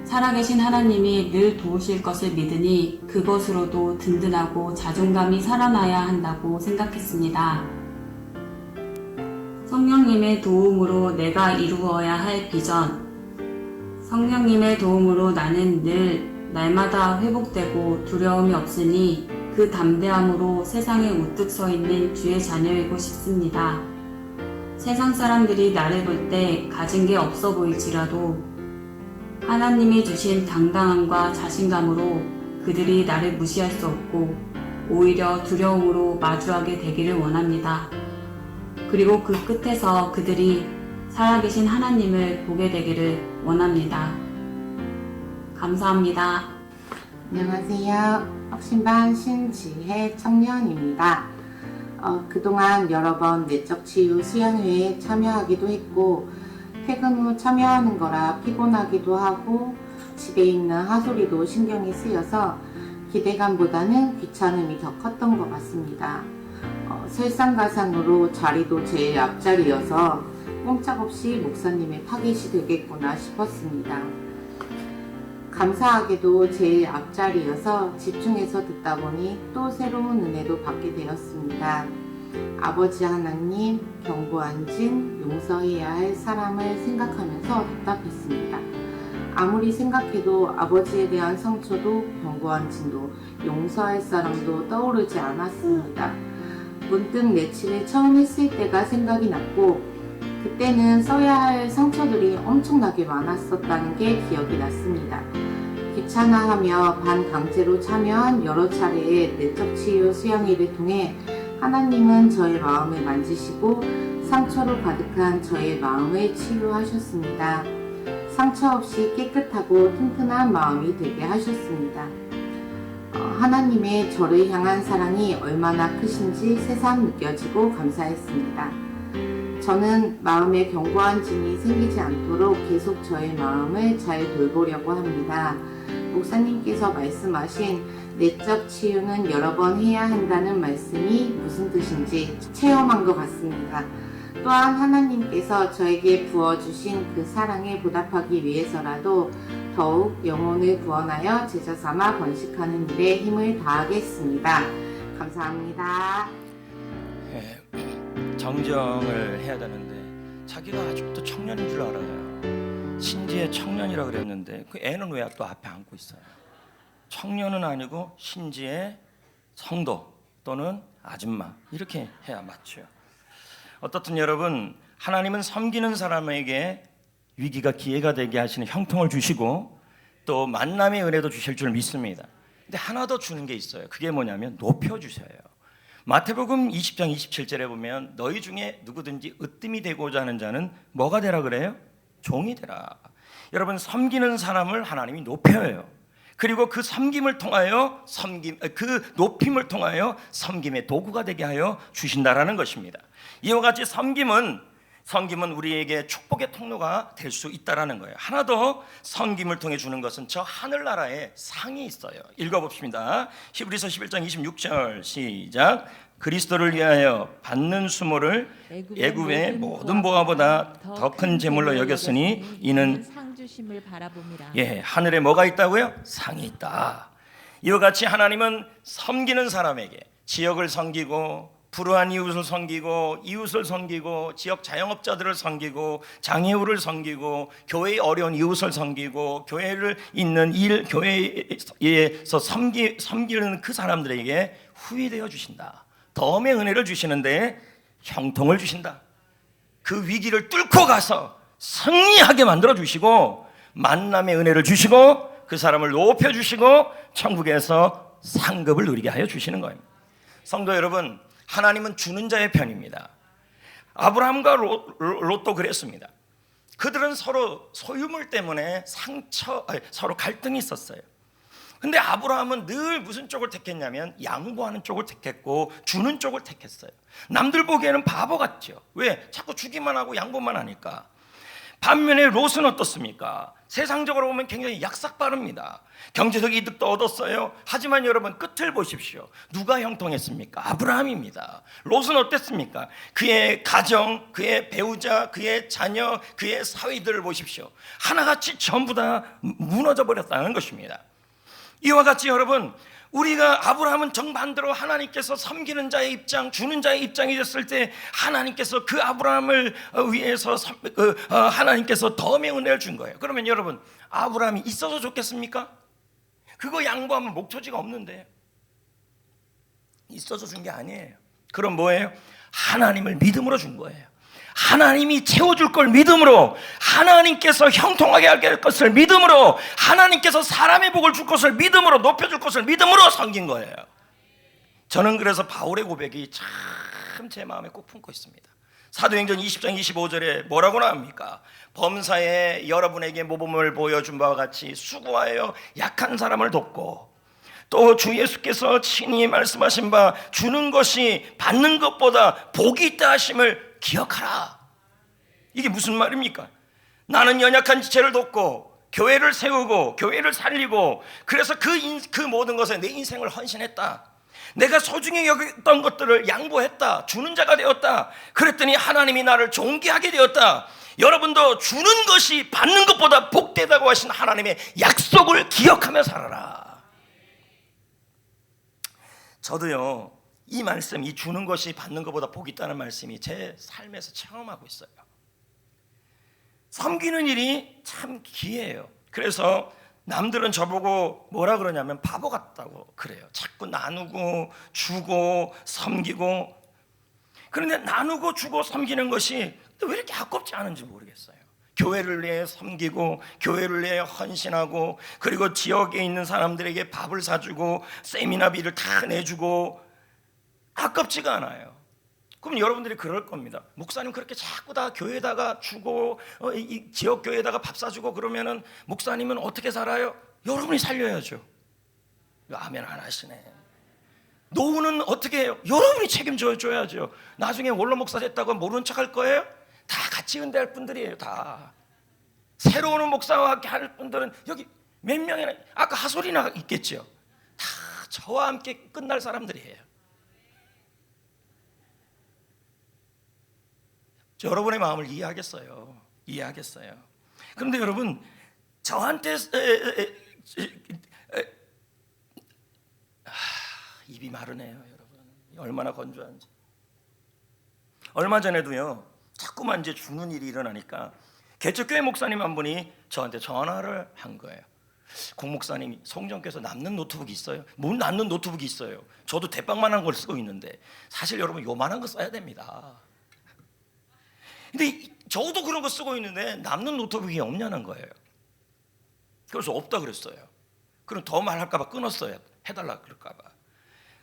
살아계신 하나님이 늘 도우실 것을 믿으니 그것으로도 든든하고 자존감이 살아나야 한다고 생각했습니다. 성령님의 도움으로 내가 이루어야 할 비전. 성령님의 도움으로 나는 늘 날마다 회복되고 두려움이 없으니 그 담대함으로 세상에 우뚝 서 있는 주의 자녀이고 싶습니다. 세상 사람들이 나를 볼 때 가진 게 없어 보일지라도 하나님이 주신 당당함과 자신감으로 그들이 나를 무시할 수 없고 오히려 두려움으로 마주하게 되기를 원합니다. 그리고 그 끝에서 그들이 살아계신 하나님을 보게 되기를 원합니다. 감사합니다.
안녕하세요. 혁신반 신지혜 청년입니다. 그동안 여러 번 내적 치유 수양회에 참여하기도 했고 퇴근 후 참여하는 거라 피곤하기도 하고 집에 있는 하소리도 신경이 쓰여서 기대감보다는 귀찮음이 더 컸던 것 같습니다. 설상가상으로 자리도 제일 앞자리여서 꼼짝없이 목사님의 타깃이 되겠구나 싶었습니다. 감사하게도 제일 앞자리여서 집중해서 듣다 보니 또 새로운 은혜도 받게 되었습니다. 아버지 하나님, 견고한진, 용서해야 할 사람을 생각하면서 답답했습니다. 아무리 생각해도 아버지에 대한 상처도 견고한진도 용서할 사람도 떠오르지 않았습니다. 문득 내치를 처음 했을 때가 생각이 났고 그때는 써야 할 상처들이 엄청나게 많았었다는 게 기억이 났습니다. 귀찮아하며 반강제로 참여한 여러 차례의 내적 치유 수양회를 통해 하나님은 저의 마음을 만지시고 상처로 가득한 저의 마음을 치유하셨습니다. 상처 없이 깨끗하고 튼튼한 마음이 되게 하셨습니다. 하나님의 저를 향한 사랑이 얼마나 크신지 새삼 느껴지고 감사했습니다. 저는 마음에 견고한 진이 생기지 않도록 계속 저의 마음을 잘 돌보려고 합니다. 목사님께서 말씀하신 내적 치유는 여러 번 해야 한다는 말씀이 무슨 뜻인지 체험한 것 같습니다. 또한 하나님께서 저에게 부어주신 그 사랑에 보답하기 위해서라도 더욱 영혼을 구원하여 제자 삼아 번식하는 일에 힘을 다하겠습니다. 감사합니다.
정정을 해야 되는데 자기가 아직도 청년인 줄 알아요. 신지의 청년이라 그랬는데 그 애는 왜 또 앞에 앉고 있어요? 청년은 아니고 신지의 성도 또는 아줌마 이렇게 해야 맞죠. 어떻든 여러분, 하나님은 섬기는 사람에게 위기가 기회가 되게 하시는 형통을 주시고 또 만남의 은혜도 주실 줄 믿습니다. 근데 하나 더 주는 게 있어요. 그게 뭐냐면 높여주셔요. 마태복음 20장 27절에 보면 너희 중에 누구든지 으뜸이 되고자 하는 자는 뭐가 되라 그래요? 종이 되라. 여러분, 섬기는 사람을 하나님이 높여요. 그리고 그 섬김을 통하여 그 높임을 통하여 섬김의 도구가 되게 하여 주신다라는 것입니다. 이와 같이 섬김은 우리에게 축복의 통로가 될 수 있다라는 거예요. 하나 더 섬김을 통해 주는 것은 저 하늘나라에 상이 있어요. 읽어봅시다. 히브리서 11장 26절 시작. 그리스도를 위하여 받는 수모를 애굽의 모든 보화보다 더 큰 재물로 여겼으니 이는
상 주심을 바라봅니다.
하늘에 뭐가 있다고요? 상이 있다. 이와 같이 하나님은 섬기는 사람에게 지역을 섬기고 불우한 이웃을 섬기고 지역 자영업자들을 섬기고 장애우를 섬기고 교회의 어려운 이웃을 섬기고 교회를 있는 교회에서 섬기는 그 사람들에게 후위되어 주신다. 덤의 은혜를 주시는데 형통을 주신다. 그 위기를 뚫고 가서 승리하게 만들어 주시고 만남의 은혜를 주시고 그 사람을 높여 주시고 천국에서 상급을 누리게 하여 주시는 거예요. 성도 여러분, 하나님은 주는 자의 편입니다. 아브라함과 롯도 그랬습니다. 그들은 서로 소유물 때문에 서로 갈등이 있었어요. 근데 아브라함은 늘 무슨 쪽을 택했냐면 양보하는 쪽을 택했고 주는 쪽을 택했어요. 남들 보기에는 바보 같죠. 왜? 자꾸 주기만 하고 양보만 하니까. 반면에 롯은 어떻습니까? 세상적으로 보면 굉장히 약삭빠릅니다. 경제적 이득도 얻었어요. 하지만 여러분, 끝을 보십시오. 누가 형통했습니까? 아브라함입니다. 롯은 어땠습니까? 그의 가정, 그의 배우자, 그의 자녀, 그의 사위들을 보십시오. 하나같이 전부 다 무너져 버렸다는 것입니다. 이와 같이 여러분, 우리가 아브라함은 정반대로 하나님께서 섬기는 자의 입장, 주는 자의 입장이 됐을 때 하나님께서 그 아브라함을 위해서 하나님께서 덤의 은혜를 준 거예요. 그러면 여러분, 아브라함이 있어서 좋겠습니까? 그거 양보하면 목초지가 없는데 있어서 준 게 아니에요. 그럼 뭐예요? 하나님을 믿음으로 준 거예요. 하나님이 채워줄 걸 믿음으로, 하나님께서 형통하게 할 것을 믿음으로, 하나님께서 사람의 복을 줄 것을 믿음으로, 높여줄 것을 믿음으로 섬긴 거예요. 저는 그래서 바울의 고백이 참 제 마음에 꼭 품고 있습니다. 사도행전 20장 25절에 뭐라고 나옵니까? 범사에 여러분에게 모범을 보여준 바와 같이 수고하여 약한 사람을 돕고 또 주 예수께서 친히 말씀하신 바 주는 것이 받는 것보다 복이 있다 하심을 기억하라. 이게 무슨 말입니까? 나는 연약한 지체를 돕고 교회를 세우고 교회를 살리고 그래서 그 모든 것에 내 인생을 헌신했다. 내가 소중히 여겼던 것들을 양보했다. 주는 자가 되었다. 그랬더니 하나님이 나를 존귀하게 되었다. 여러분도 주는 것이 받는 것보다 복되다고 하신 하나님의 약속을 기억하며 살아라. 저도요, 이 말씀, 이 주는 것이 받는 것보다 복이 있다는 말씀이 제 삶에서 체험하고 있어요. 섬기는 일이 참 귀해요. 그래서 남들은 저보고 뭐라 그러냐면 바보 같다고 그래요. 자꾸 나누고 주고 섬기고. 그런데 나누고 주고 섬기는 것이 왜 이렇게 아깝지 않은지 모르겠어요. 교회를 위해 섬기고 교회를 위해 헌신하고 그리고 지역에 있는 사람들에게 밥을 사주고 세미나비를 다 내주고 아깝지가 않아요. 그럼 여러분들이 그럴 겁니다. 목사님 그렇게 자꾸 다 교회에다가 주고 이 지역 교회에다가 밥 사주고 그러면은 목사님은 어떻게 살아요? 여러분이 살려야죠. 아멘 안 하시네. 노후는 어떻게 해요? 여러분이 책임져 줘야죠. 나중에 원로 목사 됐다고 모르는 척 할 거예요? 다 같이 은퇴할 분들이에요. 다 새로 오는 목사와 함께 할 분들은 여기 몇 명이나 아까 하솔이나 있겠죠. 다 저와 함께 끝날 사람들이에요. 여러분의 마음을 이해하겠어요. 그런데 여러분 저한테 입이 마르네요. 여러분 얼마나 건조한지. 얼마 전에도요 자꾸만 이제 죽는 일이 일어나니까 개척교회 목사님 한 분이 저한테 전화를 한 거예요. 공 목사님, 송정교에서 남는 노트북이 있어요? 뭘 남는 노트북이 있어요? 저도 대빵만한 걸 쓰고 있는데 사실 여러분 요만한 거 써야 됩니다. 근데 저도 그런 거 쓰고 있는데 남는 노트북이 없냐는 거예요. 그래서 없다 그랬어요. 그럼 더 말할까 봐 끊었어요. 해달라 그럴까 봐.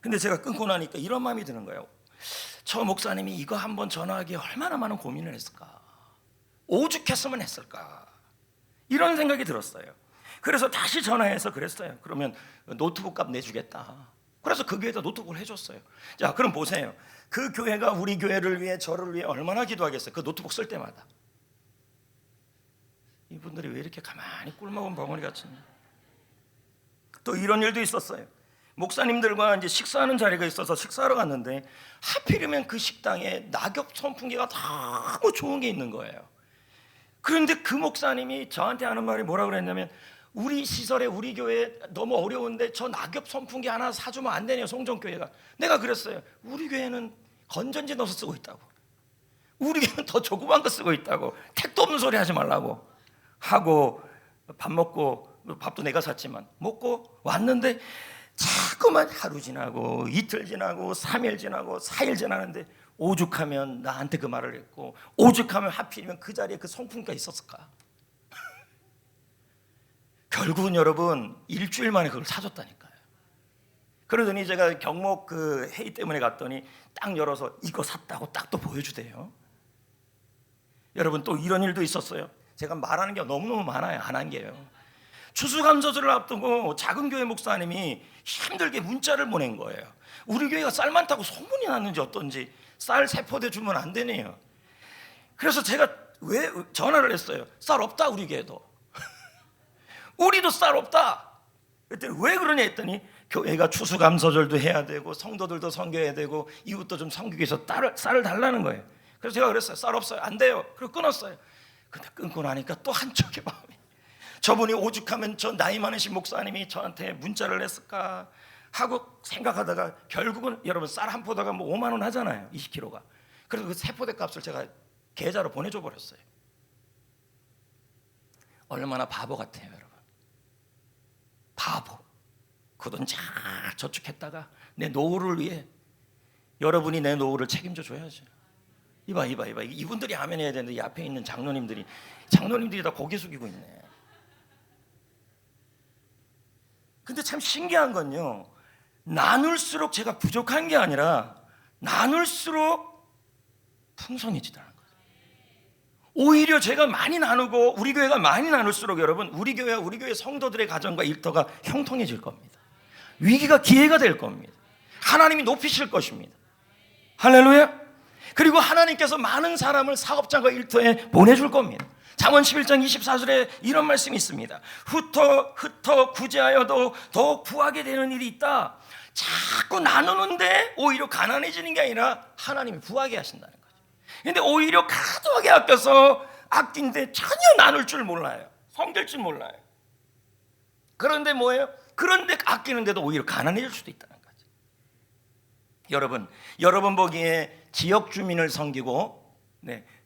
근데 제가 끊고 나니까 이런 마음이 드는 거예요. 저 목사님이 이거 한번 전화하기에 얼마나 많은 고민을 했을까? 오죽했으면 했을까? 이런 생각이 들었어요. 그래서 다시 전화해서 그랬어요. 그러면 노트북 값 내주겠다. 그래서 그 교회에다 노트북을 해줬어요. 자, 그럼 보세요. 그 교회가 우리 교회를 위해 저를 위해 얼마나 기도하겠어요. 그 노트북 쓸 때마다. 이분들이 왜 이렇게 가만히 꿀먹은 벙어리 같이. 또 이런 일도 있었어요. 목사님들과 이제 식사하는 자리가 있어서 식사하러 갔는데 하필이면 그 식당에 낙엽 선풍기가 너무 좋은 게 있는 거예요. 그런데 그 목사님이 저한테 하는 말이 뭐라 그랬냐면 우리 시설에 우리 교회 너무 어려운데 저 낙엽 선풍기 하나 사주면 안 되냐 송정교회가. 내가 그랬어요. 우리 교회는 건전지 넣어서 쓰고 있다고. 우리 교회는 더 조그만 거 쓰고 있다고. 택도 없는 소리 하지 말라고 하고 밥 먹고 밥도 내가 샀지만 먹고 왔는데 자꾸만 하루 지나고 이틀 지나고 3일 지나고 4일 지나는데 오죽하면 나한테 그 말을 했고 오죽하면 하필이면 그 자리에 그 선풍기가 있었을까. 결국은 여러분 일주일 만에 그걸 사줬다니까요. 그러더니 제가 경목 그 회의 때문에 갔더니 딱 열어서 이거 샀다고 딱 또 보여주대요. 여러분 또 이런 일도 있었어요. 제가 말하는 게 너무너무 많아요. 안 한 게요. 추수감사절을 앞두고 작은 교회 목사님이 힘들게 문자를 보낸 거예요. 우리 교회가 쌀 많다고 소문이 났는지 어떤지 쌀 3포대 주면 안 되네요. 그래서 제가 왜 전화를 했어요. 쌀 없다 우리 교회도. 우리도 쌀 없다. 그랬더니 왜 그러냐 했더니 교회가 추수감사절도 해야 되고 성도들도 섬겨야 되고 이웃도 좀 섬기기 위해서 쌀을 달라는 거예요. 그래서 제가 그랬어요. 쌀 없어요. 안 돼요. 그리고 끊었어요. 근데 끊고 나니까 또 한쪽의 마음이 저분이 오죽하면 저 나이 많으신 목사님이 저한테 문자를 했을까 하고 생각하다가 결국은 여러분 쌀 한 포대가 뭐 5만 원 하잖아요. 20kg가. 그래서 그 3포대 값을 제가 계좌로 보내줘 버렸어요. 얼마나 바보 같아요 여러분. 바보. 그 돈 잘 저축했다가 내 노후를 위해 여러분이 내 노후를 책임져 줘야죠. 이봐 이분들이 아멘 해야 되는데 이 앞에 있는 장로님들이 다 고개 숙이고 있네. 근데 참 신기한 건요, 나눌수록 제가 부족한 게 아니라 나눌수록 풍성해지더라는 거예요. 오히려 제가 많이 나누고 우리 교회가 많이 나눌수록 여러분, 우리 교회 성도들의 가정과 일터가 형통해질 겁니다. 위기가 기회가 될 겁니다. 하나님이 높이실 것입니다. 할렐루야. 그리고 하나님께서 많은 사람을 사업장과 일터에 보내줄 겁니다. 잠언 11장 24절에 이런 말씀이 있습니다. 흩어 구제하여도 더욱 부하게 되는 일이 있다. 자꾸 나누는데 오히려 가난해지는 게 아니라 하나님이 부하게 하신다는 거죠. 근데 오히려 과도하게 아껴서 아낀데 전혀 나눌 줄 몰라요. 섬길 줄 몰라요. 그런데 뭐예요? 그런데 아끼는데도 오히려 가난해질 수도 있다는 거죠. 여러분 보기에 지역 주민을 섬기고,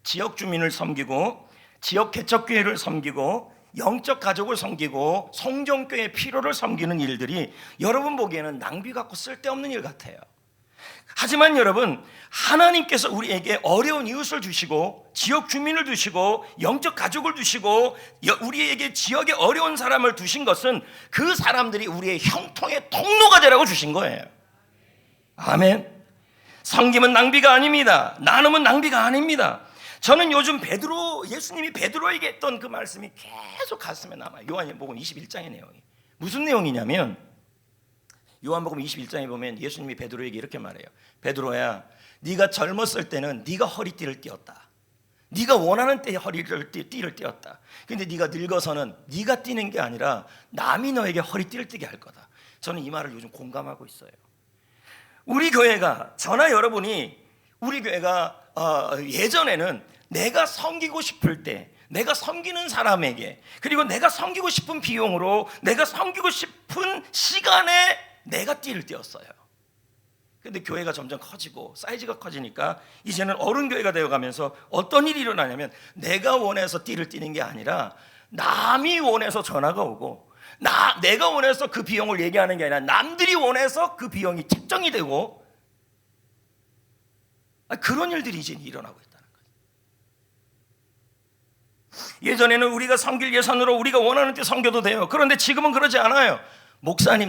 지역 주민을 섬기고, 지역 개척교회를 섬기고, 영적 가족을 섬기고, 성전교회의 필요를 섬기는 일들이 여러분 보기에는 낭비 같고 쓸데없는 일 같아요. 하지만 여러분, 하나님께서 우리에게 어려운 이웃을 주시고, 지역 주민을 주시고, 영적 가족을 주시고, 우리에게 지역에 어려운 사람을 두신 것은 그 사람들이 우리의 형통의 통로가 되라고 주신 거예요. 아멘. 섬김은 낭비가 아닙니다. 나눔은 낭비가 아닙니다. 저는 요즘 예수님이 베드로에게 했던 그 말씀이 계속 가슴에 남아요. 요한복음 21장의 내용이 무슨 내용이냐면, 요한복음 21장에 보면 예수님이 베드로에게 이렇게 말해요. 베드로야, 네가 젊었을 때는 네가 허리띠를 띄었다. 네가 원하는 때에 띠를 띄었다. 근데 네가 늙어서는 네가 띄는 게 아니라 남이 너에게 허리띠를 띄게 할 거다. 저는 이 말을 요즘 공감하고 있어요. 우리 교회가, 저나 여러분이, 우리 교회가 예전에는 내가 섬기고 싶을 때, 내가 섬기는 사람에게, 그리고 내가 섬기고 싶은 비용으로, 내가 섬기고 싶은 시간에 내가 띠를 띄었어요. 근데 교회가 점점 커지고 사이즈가 커지니까 이제는 어른 교회가 되어가면서 어떤 일이 일어나냐면, 내가 원해서 띠를 띄는 게 아니라 남이 원해서 전화가 오고, 내가 원해서 그 비용을 얘기하는 게 아니라 남들이 원해서 그 비용이 책정이 되고, 그런 일들이 이제 일어나고 있다는 거예요. 예전에는 우리가 섬길 예산으로 우리가 원하는 때 섬겨도 돼요. 그런데 지금은 그러지 않아요.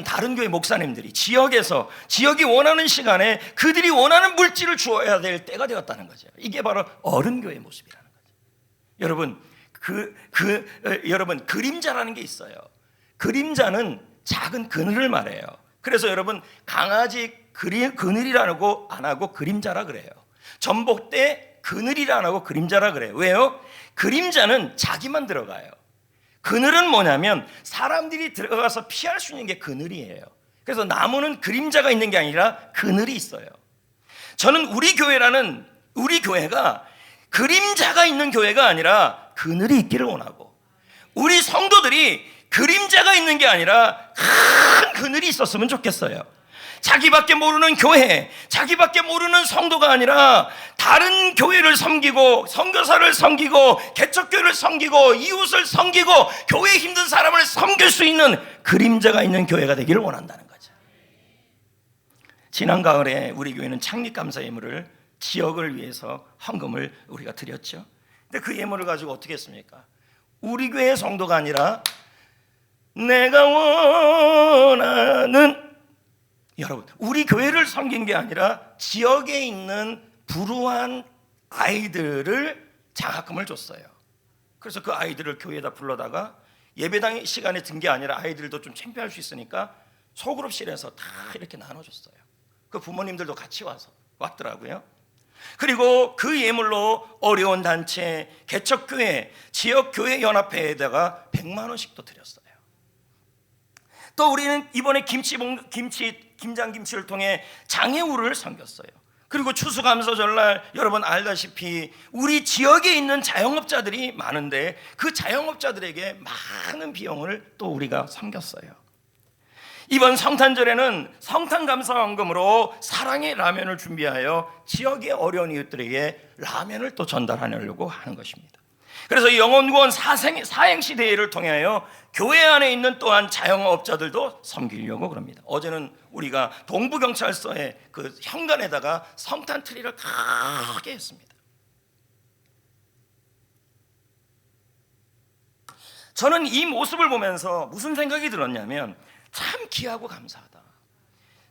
다른 교회 목사님들이 지역이 원하는 시간에 그들이 원하는 물질을 주어야 될 때가 되었다는 거죠. 이게 바로 어른 교회의 모습이라는 거죠. 여러분, 여러분, 그림자라는 게 있어요. 그림자는 작은 그늘을 말해요. 그래서 여러분, 강아지 그늘이라고 안 하고 그림자라 그래요. 전봇대 그늘이라 안 하고 그림자라 그래요. 왜요? 그림자는 자기만 들어가요. 그늘은 뭐냐면 사람들이 들어가서 피할 수 있는 게 그늘이에요. 그래서 나무는 그림자가 있는 게 아니라 그늘이 있어요. 저는 우리 교회가 그림자가 있는 교회가 아니라 그늘이 있기를 원하고, 우리 성도들이 그림자가 있는 게 아니라 큰 그늘이 있었으면 좋겠어요. 자기밖에 모르는 교회, 자기밖에 모르는 성도가 아니라 다른 교회를 섬기고, 선교사를 섬기고, 개척교회를 섬기고, 이웃을 섬기고, 교회에 힘든 사람을 섬길 수 있는 그림자가 있는 교회가 되기를 원한다는 거죠. 지난 가을에 우리 교회는 창립감사 예물을 지역을 위해서 헌금을 우리가 드렸죠. 근데 그 예물을 가지고 어떻게 했습니까? 우리 교회 성도가 아니라 내가 원하는, 여러분, 우리 교회를 섬긴 게 아니라 지역에 있는 불우한 아이들을 장학금을 줬어요. 그래서 그 아이들을 교회에다 불러다가 예배당 시간에 든 게 아니라 아이들도 좀 창피할 수 있으니까 소그룹실에서 다 이렇게 나눠줬어요. 그 부모님들도 같이 왔더라고요. 그리고 그 예물로 어려운 단체, 개척교회, 지역교회 연합회에다가 100만 원씩도 드렸어요. 또 우리는 이번에 김장김치를 통해 장애우를 섬겼어요. 그리고 추수감사절날 여러분 알다시피 우리 지역에 있는 자영업자들이 많은데 그 자영업자들에게 많은 비용을 또 우리가 섬겼어요. 이번 성탄절에는 성탄감사헌금으로 사랑의 라면을 준비하여 지역의 어려운 이웃들에게 라면을 또 전달하려고 하는 것입니다. 그래서 영혼구원 사행시 대회를 통하여 교회 안에 있는 또한 자영업자들도 섬기려고 그럽니다. 어제는 우리가 동부경찰서의 그 현관에다가 성탄 트리를 크게 했습니다. 저는 이 모습을 보면서 무슨 생각이 들었냐면, 참 귀하고 감사하다.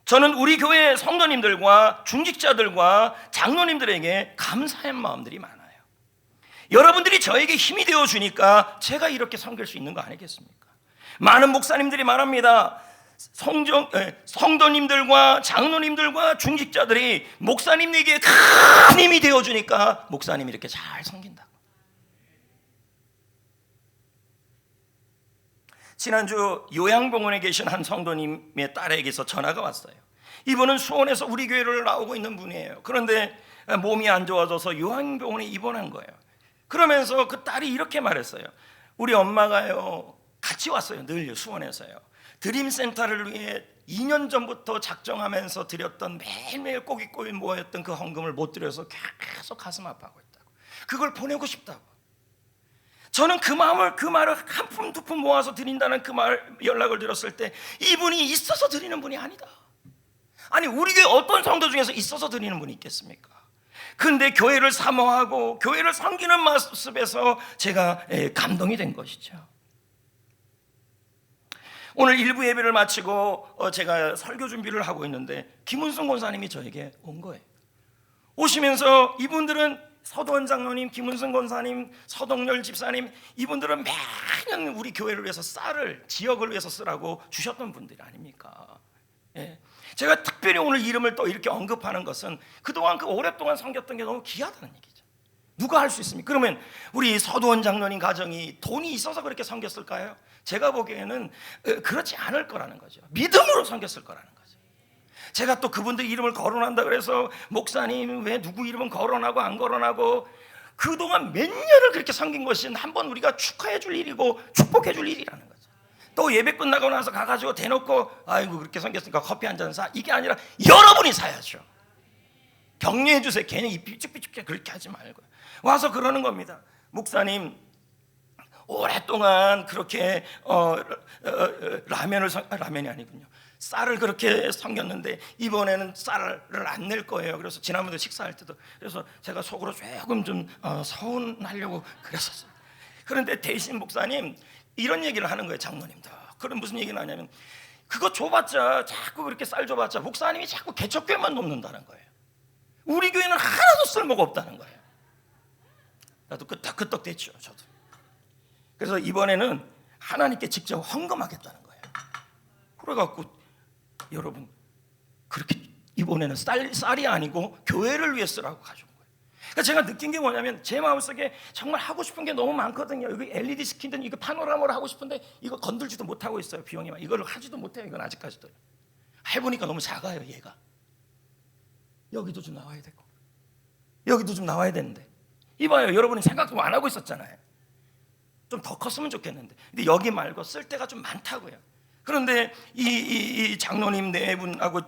저는 우리 교회 성도님들과 중직자들과 장로님들에게 감사의 마음들이 많아요. 여러분들이 저에게 힘이 되어 주니까 제가 이렇게 섬길 수 있는 거 아니겠습니까? 많은 목사님들이 말합니다. 성도님들과 장로님들과 중직자들이 목사님에게 큰 힘이 되어 주니까 목사님이 이렇게 잘 섬긴다. 지난주 요양병원에 계신 한 성도님의 딸에게서 전화가 왔어요. 이분은 수원에서 우리 교회를 나오고 있는 분이에요. 그런데 몸이 안 좋아져서 요양병원에 입원한 거예요. 그러면서 그 딸이 이렇게 말했어요. 우리 엄마가요 같이 왔어요. 늘요 수원에서요. 드림센터를 위해 2년 전부터 작정하면서 드렸던 매일매일 꼬깃꼬깃 모였던 그 헌금을 못 드려서 계속 가슴 아파하고 있다고. 그걸 보내고 싶다고. 저는 그 말을 한 푼 두 푼 모아서 드린다는 그 연락을 들었을 때 이분이 있어서 드리는 분이 아니다. 아니 우리 교회 어떤 성도 중에서 있어서 드리는 분이 있겠습니까? 근데 교회를 사모하고 교회를 섬기는 모습에서 제가 감동이 된 것이죠. 오늘 일부 예배를 마치고 제가 설교 준비를 하고 있는데 김은승 권사님이 저에게 온 거예요. 오시면서 이분들은 서도원 장로님, 김은승 권사님, 서동열 집사님, 이분들은 매년 우리 교회를 위해서 쌀을 지역을 위해서 쓰라고 주셨던 분들이 아닙니까? 예. 제가 특별히 오늘 이름을 또 이렇게 언급하는 것은 그동안 그 오랫동안 섬겼던 게 너무 귀하다는 얘기죠. 누가 할 수 있습니까? 그러면 우리 서도원 장로님 가정이 돈이 있어서 그렇게 섬겼을까요? 제가 보기에는 그렇지 않을 거라는 거죠. 믿음으로 섬겼을 거라는 거죠. 제가 또 그분들 이름을 거론한다 그래서 목사님 왜 누구 이름은 거론하고 안 거론하고 그동안 몇 년을 그렇게 섬긴 것이 한번 우리가 축하해 줄 일이고 축복해 줄 일이라는 거죠. 또 예배 끝나고 나서 가가지고 대놓고 아이고 그렇게 섬겼으니까 커피 한 잔 사, 이게 아니라 여러분이 사야죠. 격려해 주세요. 괜히 입 삐죽삐죽 그렇게 하지 말고 와서 그러는 겁니다. 목사님 오랫동안 그렇게 라면이 아니군요. 쌀을 그렇게 섬겼는데 이번에는 쌀을 안 낼 거예요. 그래서 지난번에 식사할 때도 그래서 제가 속으로 조금 좀 서운하려고 그랬었어요. 그런데 대신 목사님 이런 얘기를 하는 거예요. 장로님도. 그럼 무슨 얘기를 하냐면 그거 줘봤자 자꾸 그렇게 쌀 줘봤자 목사님이 자꾸 개척교회만 돕는다는 거예요. 우리 교회는 하나도 쓸모가 없다는 거예요. 나도 끄떡끄떡 됐죠. 저도. 그래서 이번에는 하나님께 직접 헌금하겠다는 거예요. 그래갖고 여러분 그렇게 이번에는 쌀이 아니고 교회를 위해 쓰라고 가져온 거예요. 그러니까 제가 느낀 게 뭐냐면 제 마음속에 정말 하고 싶은 게 너무 많거든요. 이거 LED 스킨든 이거 파노라마를 하고 싶은데 이거 건들지도 못하고 있어요. 비용이 막 이걸 하지도 못해요. 이건 아직까지도 해보니까 너무 작아요. 얘가 여기도 좀 나와야 되고 여기도 좀 나와야 되는데 이봐요. 여러분은 생각도 안 하고 있었잖아요. 좀 더 컸으면 좋겠는데 근데 여기 말고 쓸 데가 좀 많다고요. 그런데 이 장로님 네 분하고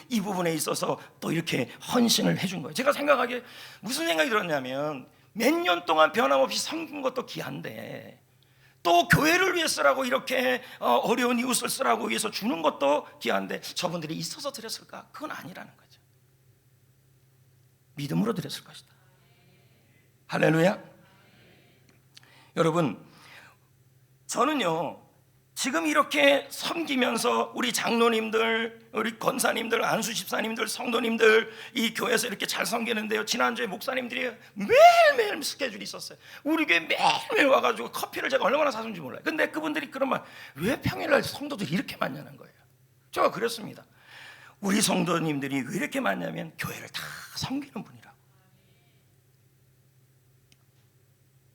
이 부분에 있어서 또 이렇게 헌신을 해준 거예요. 제가 생각하기에 무슨 생각이 들었냐면 몇 년 동안 변함없이 섬긴 것도 귀한데 또 교회를 위해 쓰라고 이렇게 어려운 이웃을 쓰라고 위해서 주는 것도 귀한데 저분들이 있어서 드렸을까? 그건 아니라는 거죠. 믿음으로 드렸을 것이다. 할렐루야. 여러분 저는요 지금 이렇게 섬기면서 우리 장로님들, 우리 권사님들, 안수 집사님들, 성도님들 이 교회에서 이렇게 잘 섬기는데요. 지난주에 목사님들이 매일매일 스케줄이 있었어요. 우리 교회 매일매일 와가지고 커피를 제가 얼마나 사준지 몰라요. 근데 그분들이 그런 말, 왜 평일날 성도들이 이렇게 많냐는 거예요. 제가 그랬습니다. 우리 성도님들이 왜 이렇게 많냐면 교회를 다 섬기는 분이라고.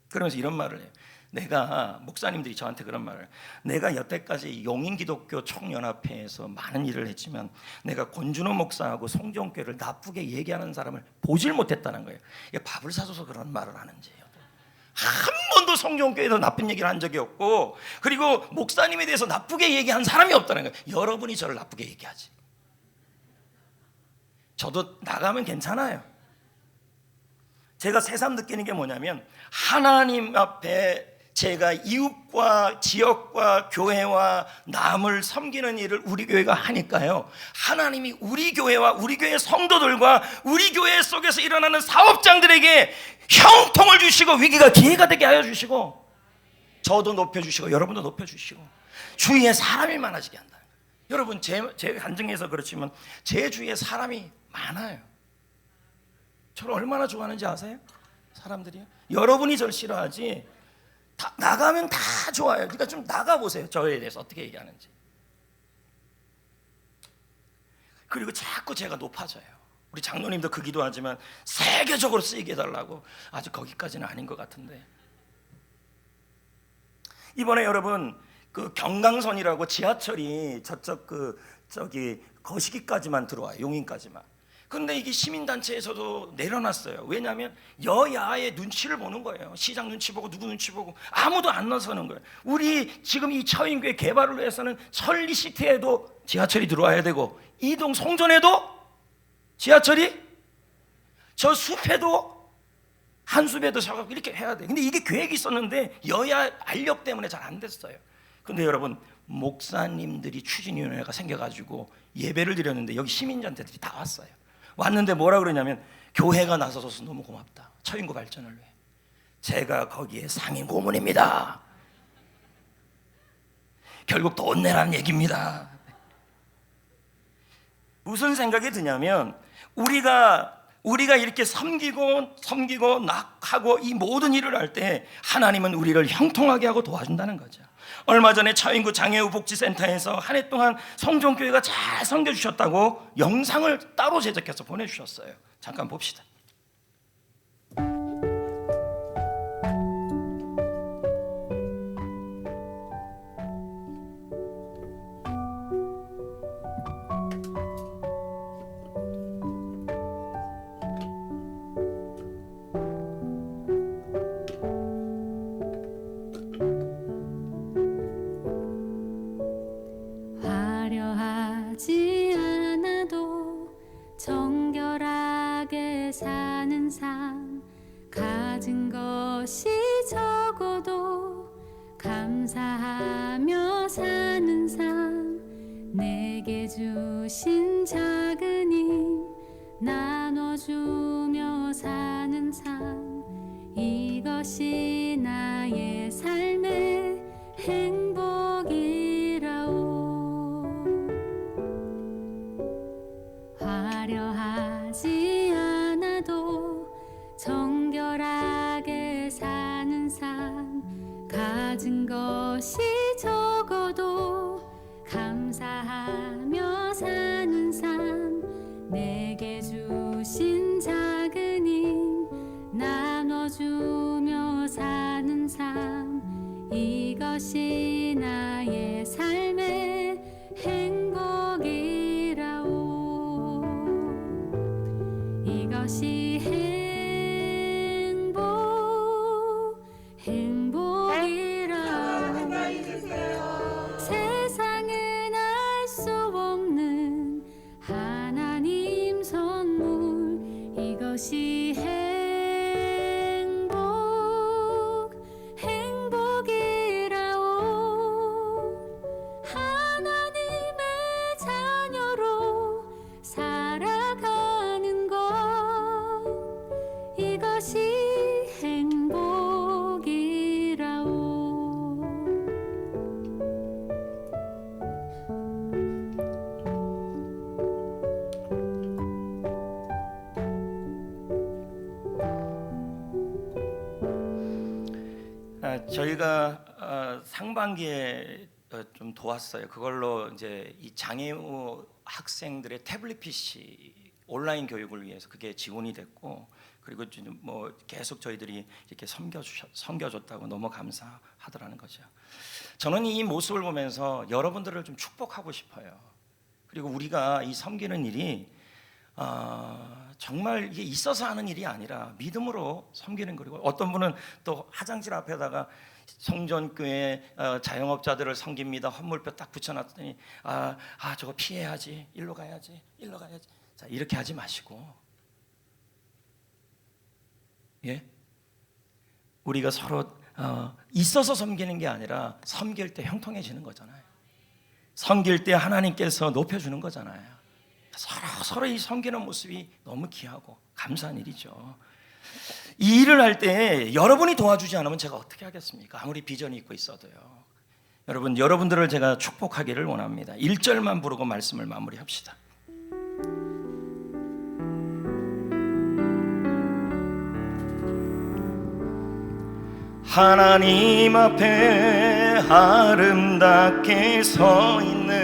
그러면서 이런 말을 해요. 내가 목사님들이 저한테 그런 말을 내가 여태까지 용인기독교 총연합회에서 많은 일을 했지만 내가 권준호 목사하고 송정교회를 나쁘게 얘기하는 사람을 보질 못했다는 거예요. 밥을 사줘서 그런 말을 하는지 한 번도 송정교회에서 나쁜 얘기를 한 적이 없고 그리고 목사님에 대해서 나쁘게 얘기한 사람이 없다는 거예요. 여러분이 저를 나쁘게 얘기하지. 저도 나가면 괜찮아요. 제가 새삼 느끼는 게 뭐냐면 하나님 앞에 제가 이웃과 지역과 교회와 남을 섬기는 일을 우리 교회가 하니까요 하나님이 우리 교회와 우리 교회 성도들과 우리 교회 속에서 일어나는 사업장들에게 형통을 주시고 위기가 기회가 되게 하여 주시고 저도 높여주시고 여러분도 높여주시고 주위에 사람이 많아지게 한다. 여러분 제 간증에서 그렇지만 제 주위에 사람이 많아요. 저를 얼마나 좋아하는지 아세요? 사람들이요. 여러분이 저를 싫어하지 나가면 다 좋아요. 그러니까 좀 나가보세요. 저에 대해서 어떻게 얘기하는지. 그리고 자꾸 제가 높아져요. 우리 장로님도 그 기도하지만 세계적으로 쓰이게 해달라고. 아직 거기까지는 아닌 것 같은데. 이번에 여러분 그 경강선이라고 지하철이 저쪽 저기 거시기까지만 들어와요. 용인까지만. 근데 이게 시민단체에서도 내려놨어요. 왜냐하면 여야의 눈치를 보는 거예요. 시장 눈치 보고 누구 눈치 보고 아무도 안 나서는 거예요. 우리 지금 이 처인교회 개발을 위해서는 천리시티에도 지하철이 들어와야 되고 이동 송전에도 지하철이 저 숲에도 한숲에도 서고 이렇게 해야 돼. 근데 이게 계획이 있었는데 여야 알력 때문에 잘 안 됐어요. 근데 여러분 목사님들이 추진위원회가 생겨가지고 예배를 드렸는데 여기 시민단체들이 다 왔어요. 왔는데 뭐라 그러냐면 교회가 나서서 너무 고맙다. 처인구 발전을 위해. 제가 거기에 상임 고문입니다. 결국 돈 내라는 얘기입니다. 무슨 생각이 드냐면 우리가 이렇게 섬기고 낙하고 이 모든 일을 할 때 하나님은 우리를 형통하게 하고 도와준다는 거죠. 얼마 전에 처인구 장애우 복지센터에서 한 해 동안 성전교회가 잘 섬겨주셨다고 영상을 따로 제작해서 보내주셨어요. 잠깐 봅시다.
화려하지 않아도 정결하게 사는 삶, 가진 것이 적어도 감사하며 사는 삶, 내게 주신 작은 힘 나눠주며 사는 삶, 이것이 나의 삶의 행복이라오. 화려하지 않아도 정결하게 사는 삶, 가진 것이 적어도 감사하며 사는 삶, 내게 주신 작은 힘 나눠주며 사는 삶, 이것이 나의 삶의 행복이라오. 이것이 행복이라오. 세상은 알 수 없는 하나님 선물, 이것이 행복이라오. 하나님의 자녀로 살아가는 것, 이것이 행복이라오.
저희가 상반기에 좀 도왔어요. 그걸로 이제 이 장애우 학생들의 태블릿 PC 온라인 교육을 위해서 그게 지원이 됐고, 그리고 지금 뭐 계속 저희들이 이렇게 섬겨줬다고 너무 감사하더라는 거죠. 저는 이 모습을 보면서 여러분들을 좀 축복하고 싶어요. 그리고 우리가 이 섬기는 일이 정말 이게 있어서 하는 일이 아니라 믿음으로 섬기는 거고, 어떤 분은 또 화장실 앞에다가 성전교회 자영업자들을 섬깁니다. 헌물표 딱 붙여놨더니 저거 피해야지, 일로 가야지. 자, 이렇게 하지 마시고, 예, 우리가 서로 있어서 섬기는 게 아니라 섬길 때 형통해지는 거잖아요. 섬길 때 하나님께서 높여주는 거잖아요. 서로 이 섬기는 모습이 너무 귀하고 감사한 일이죠. 이 일을 할 때 여러분이 도와주지 않으면 제가 어떻게 하겠습니까? 아무리 비전이 있고 있어도요. 여러분, 여러분들을 제가 축복하기를 원합니다. 1절만 부르고 말씀을 마무리합시다. 하나님 앞에 아름답게 서 있는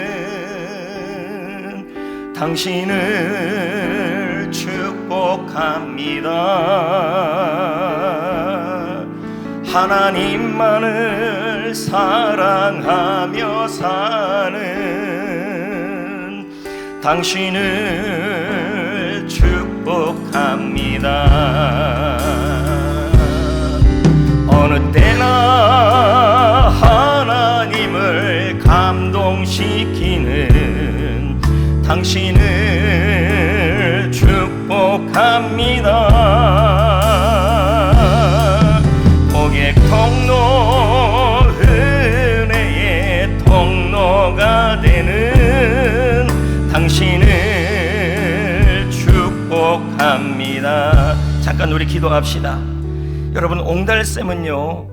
당신을 축복합니다. 하나님만을 사랑하며 사는 당신을 축복합니다. 어느 때나 하나님을 감동시키는 당신을 축복합니다. 고객통로 은혜의 통로가 되는 당신을 축복합니다. 잠깐 우리 기도합시다. 여러분, 옹달샘은요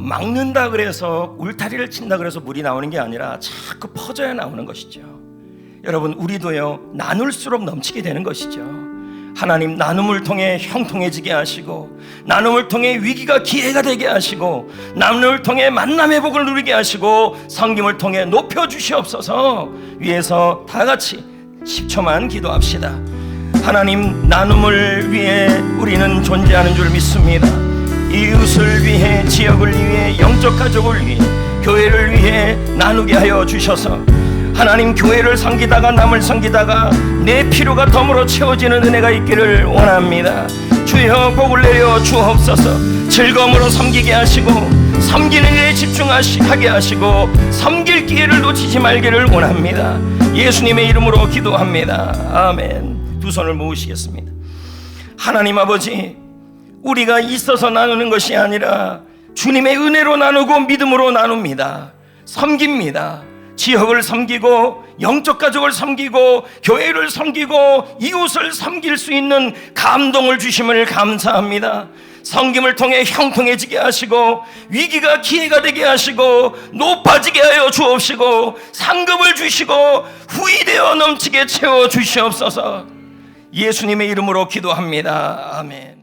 막는다 그래서 울타리를 친다 그래서 물이 나오는 게 아니라 자꾸 퍼져야 나오는 것이죠. 여러분, 우리도요 나눌수록 넘치게 되는 것이죠. 하나님, 나눔을 통해 형통해지게 하시고, 나눔을 통해 위기가 기회가 되게 하시고, 나눔을 통해 만남의 복을 누리게 하시고, 섬김을 통해 높여주시옵소서. 위에서 다 같이 10초만 기도합시다. 하나님, 나눔을 위해 우리는 존재하는 줄 믿습니다. 이웃을 위해, 지역을 위해, 영적 가족을 위해, 교회를 위해 나누게 하여 주셔서 하나님, 교회를 섬기다가 남을 섬기다가 내 필요가 덤으로 채워지는 은혜가 있기를 원합니다. 주여, 복을 내려 주옵소서. 즐거움으로 섬기게 하시고, 섬기는 일에 집중하게 하시고, 섬길 기회를 놓치지 말기를 원합니다. 예수님의 이름으로 기도합니다. 아멘. 두 손을 모으시겠습니다. 하나님 아버지, 우리가 있어서 나누는 것이 아니라 주님의 은혜로 나누고 믿음으로 나눕니다. 섬깁니다. 지역을 섬기고, 영적 가족을 섬기고, 교회를 섬기고, 이웃을 섬길 수 있는 감동을 주심을 감사합니다. 섬김을 통해 형통해지게 하시고, 위기가 기회가 되게 하시고, 높아지게 하여 주옵시고, 상급을 주시고, 후이되어 넘치게 채워 주시옵소서. 예수님의 이름으로 기도합니다. 아멘.